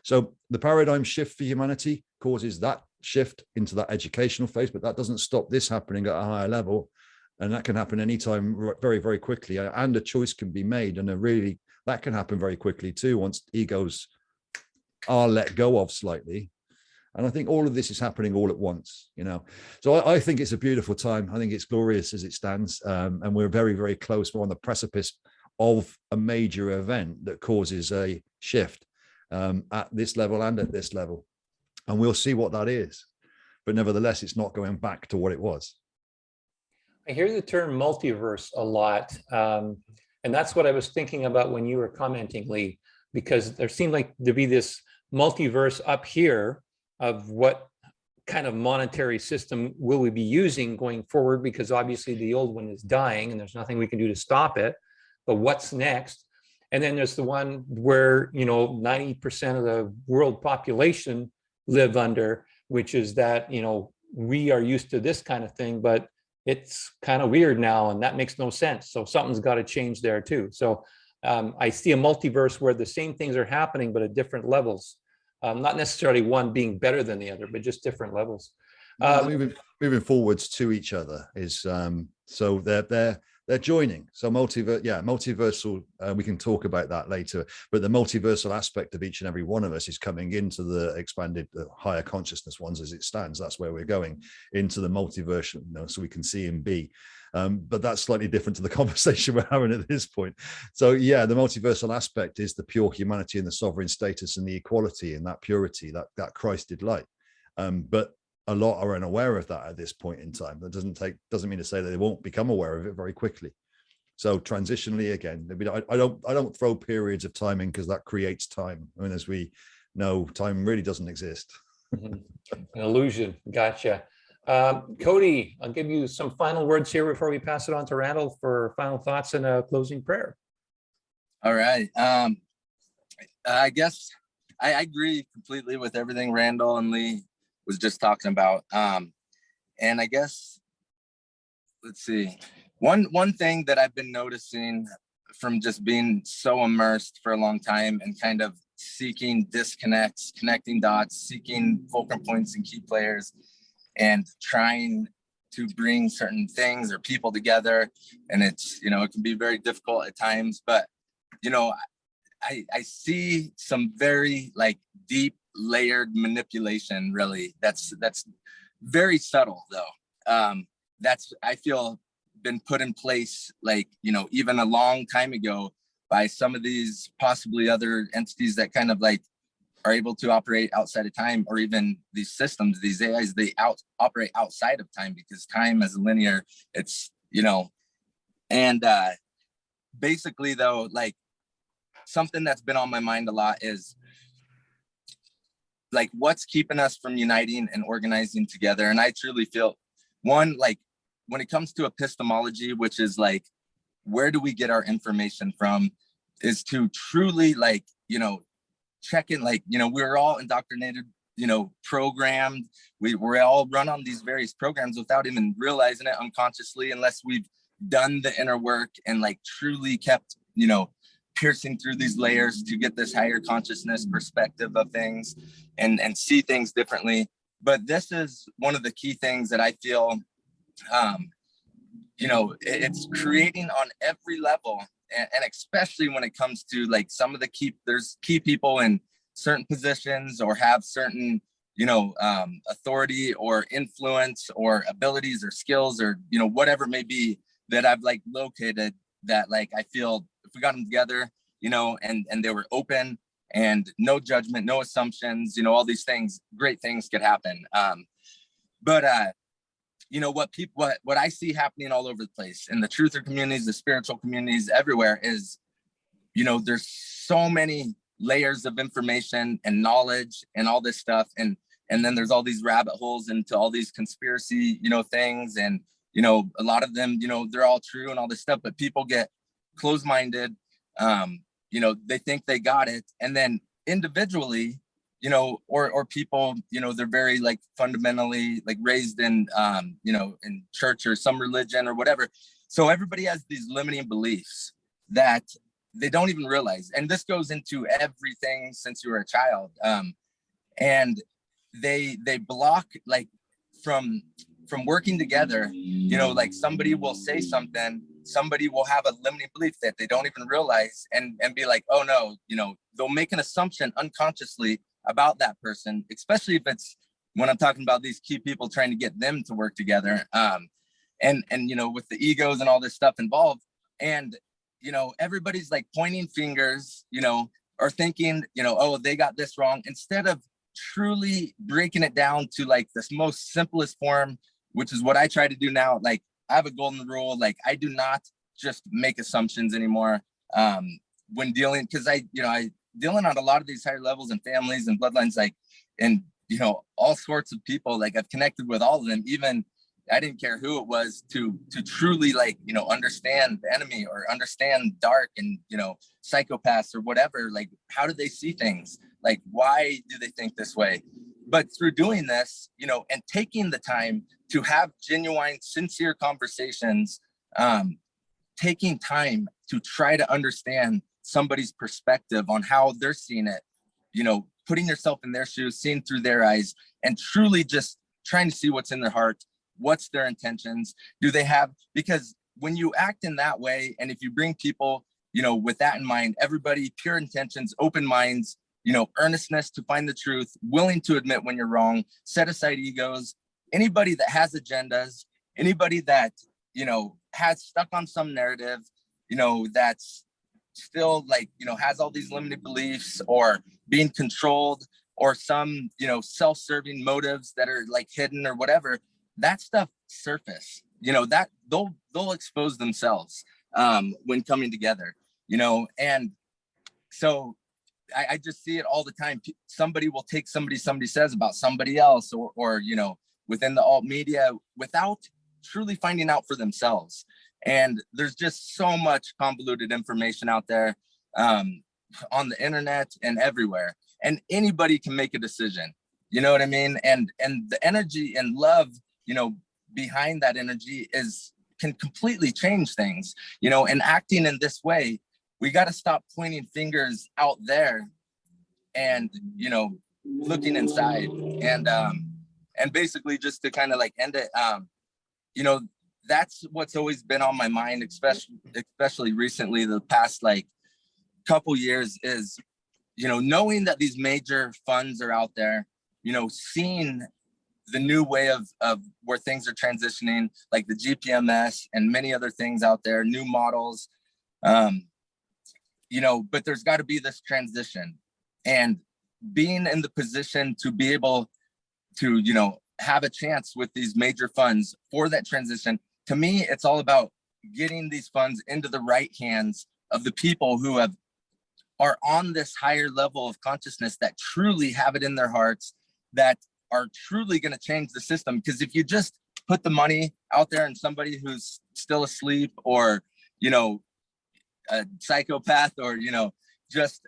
So the paradigm shift for humanity causes that shift into that educational phase, but that doesn't stop this happening at a higher level, and that can happen anytime, very, very quickly, and a choice can be made, and that can happen very quickly too, once egos are let go of slightly. And I think all of this is happening all at once, you know. So I think it's a beautiful time. I think it's glorious as it stands, and we're very, very close. We're on the precipice of a major event that causes a shift at this level and at this level, and we'll see what that is. But nevertheless, it's not going back to what it was. I hear the term multiverse a lot, and that's what I was thinking about when you were commenting, Lee, because there seemed like to be this multiverse up here of what kind of monetary system will we be using going forward, because obviously the old one is dying and there's nothing we can do to stop it, but what's next? And then there's the one where, you know, 90% of the world population live under, which is that, you know, we are used to this kind of thing, but it's kind of weird now, and that makes no sense. So something's got to change there too. So I see a multiverse where the same things are happening, but at different levels. Not necessarily one being better than the other, but just different levels. Moving forwards to each other is so they're joining. So multiversal. We can talk about that later. But the multiversal aspect of each and every one of us is coming into the expanded, higher consciousness ones as it stands. That's where we're going, into the multiversal, you know, so we can see and be. But that's slightly different to the conversation we're having at this point. So yeah, the multiversal aspect is the pure humanity and the sovereign status and the equality and that purity, that Christed light. But a lot are unaware of that at this point in time. That doesn't mean to say that they won't become aware of it very quickly. So transitionally, again, I don't throw periods of time in, because that creates time. I mean, as we know, time really doesn't exist. An illusion. Gotcha. Cody, I'll give you some final words here before we pass it on to Randall for final thoughts and a closing prayer. All right. I guess I agree completely with everything Randall and Lee was just talking about. And I guess, let's see, one thing that I've been noticing from just being so immersed for a long time and kind of seeking disconnects, connecting dots, seeking fulcrum points and key players, and trying to bring certain things or people together. And it's, you know, it can be very difficult at times, but, you know, I see some very like deep layered manipulation, really. That's very subtle though. That's, I feel, been put in place, like, you know, even a long time ago by some of these possibly other entities that kind of like are able to operate outside of time, or even these systems, these AIs, they operate outside of time, because time is linear. It's, you know, and basically though, like, something that's been on my mind a lot is like, what's keeping us from uniting and organizing together? And I truly feel, one, like when it comes to epistemology, which is like, where do we get our information from, is to truly like, check in, like, we're all indoctrinated, programmed. We're all run on these various programs without even realizing it unconsciously, unless we've done the inner work and like truly kept, piercing through these layers to get this higher consciousness perspective of things and see things differently. But this is one of the key things that I feel, it's creating on every level. And especially when it comes to like some of the there's key people in certain positions or have certain, authority or influence or abilities or skills or, whatever it may be that I've like located, that like, I feel if we got them together, and they were open and no judgment, no assumptions, all these things, great things could happen. But what I see happening all over the place in the truther communities, the spiritual communities, everywhere is, there's so many layers of information and knowledge and all this stuff. And then there's all these rabbit holes into all these conspiracy, things. And, a lot of them, they're all true and all this stuff, but people get closed-minded. They think they got it. And then individually, or people, they're very like fundamentally like raised in, in church or some religion or whatever. So everybody has these limiting beliefs that they don't even realize. And this goes into everything since you were a child. And they block like from working together, like somebody will say something, somebody will have a limiting belief that they don't even realize and be like, oh no, they'll make an assumption unconsciously about that person, especially if it's when I'm talking about these key people trying to get them to work together. And with the egos and all this stuff involved. And, everybody's like pointing fingers, or thinking, oh, they got this wrong, instead of truly breaking it down to like this most simplest form, which is what I try to do now. Like I have a golden rule. Like I do not just make assumptions anymore when dealing, because I dealing on a lot of these higher levels and families and bloodlines, like, and all sorts of people. Like I've connected with all of them. Even I didn't care who it was to truly like understand the enemy or understand dark and psychopaths or whatever. Like how do they see things? Like why do they think this way? But through doing this, and taking the time to have genuine, sincere conversations, taking time to try to understand somebody's perspective on how they're seeing it, putting yourself in their shoes, seeing through their eyes, and truly just trying to see what's in their heart, what's their intentions, do they have, because when you act in that way, and if you bring people, with that in mind, everybody, pure intentions, open minds, earnestness to find the truth, willing to admit when you're wrong, set aside egos, anybody that has agendas, anybody that, has stuck on some narrative, that's still like, has all these limited beliefs or being controlled or some, self-serving motives that are like hidden or whatever, that stuff surface, that they'll expose themselves when coming together, and so I just see it all the time. Somebody will take somebody says about somebody else or within the alt media without truly finding out for themselves. And there's just so much convoluted information out there on the internet and everywhere. And anybody can make a decision, you know what I mean? And the energy and love, behind that energy can completely change things, and acting in this way. We got to stop pointing fingers out there and, looking inside and basically just to kind of like end it, that's what's always been on my mind, especially recently, the past like couple years is, knowing that these major funds are out there, seeing the new way of where things are transitioning, like the GPMS and many other things out there, new models, but there's got to be this transition, and being in the position to be able to, have a chance with these major funds for that transition. To me, it's all about getting these funds into the right hands of the people who have are on this higher level of consciousness, that truly have it in their hearts, that are truly going to change the system. Because if you just put the money out there and somebody who's still asleep, or, you know, a psychopath, or, you know, just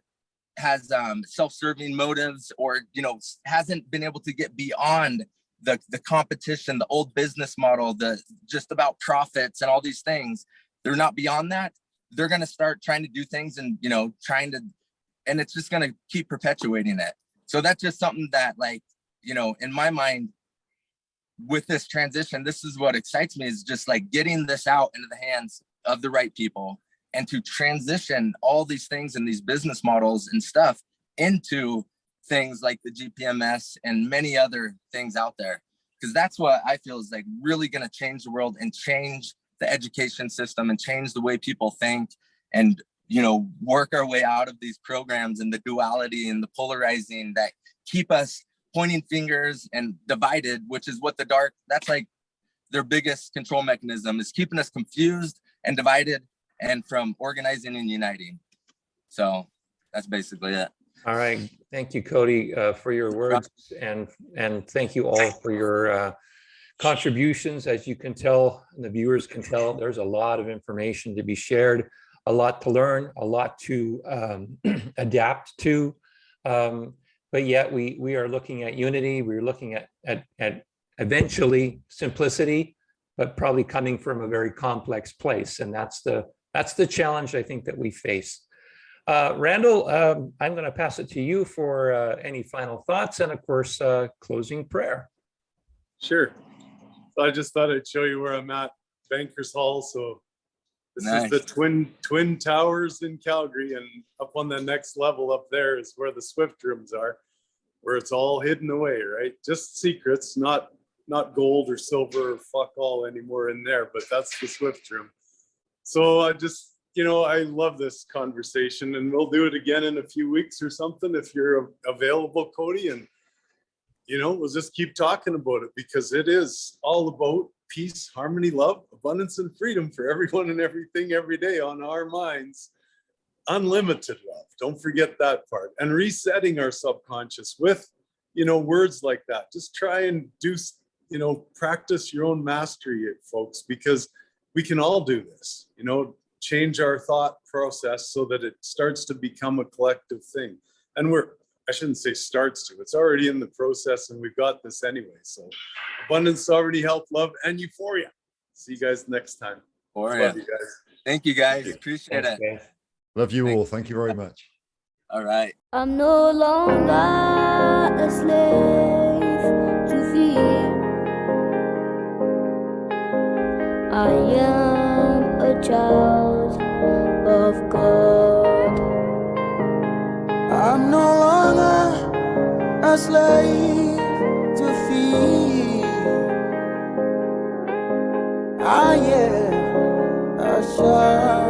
has self-serving motives, or, you know, hasn't been able to get beyond the competition, the old business model, the just about profits and all these things, they're not beyond that. They're going to start trying to do things and, you know, and it's just going to keep perpetuating it. So that's just something that, like, you know, in my mind, with this transition, this is what excites me, is just like getting this out into the hands of the right people, and to transition all these things and these business models and stuff into things like the GPMS and many other things out there. Because that's what I feel is like really going to change the world, and change the education system, and change the way people think, and, you know, work our way out of these programs and the duality and the polarizing that keep us pointing fingers and divided, which is what the dark, that's like their biggest control mechanism, is keeping us confused and divided, and from organizing and uniting. So that's basically it. All right. Thank you, Cody, for your words, and thank you all for your contributions. As you can tell, and the viewers can tell, there's a lot of information to be shared, a lot to learn, a lot to adapt to. But yet we are looking at unity. We're looking at eventually simplicity, but probably coming from a very complex place. And that's the challenge I think that we face. Randall, I'm going to pass it to you for any final thoughts, and of course, closing prayer. Sure. So I just thought I'd show you where I'm at, Bankers Hall. So this is the twin towers in Calgary, and up on the next level up there is where the Swift rooms are, where it's all hidden away, right? Just secrets, not gold or silver or fuck all anymore in there, but that's the Swift room. So I just, you know, I love this conversation, and we'll do it again in a few weeks or something if you're available, Cody, and, you know, we'll just keep talking about it, because it is all about peace, harmony, love, abundance, and freedom for everyone and everything every day on our minds. Unlimited love. Don't forget that part. And resetting our subconscious with, you know, words like that. Just try and do, you know, practice your own mastery, folks, because we can all do this, you know, change our thought process so that it starts to become a collective thing. And I shouldn't say starts to, it's already in the process, and we've got this anyway. So abundance, sovereignty, health, love, and euphoria. See you guys next time. Love you guys. Thank you guys. Appreciate it. Okay. Love you all. Thank you very much. All right. I'm no longer a slave to fear. I am a child of God. I'm no longer a slave to fear. I am a child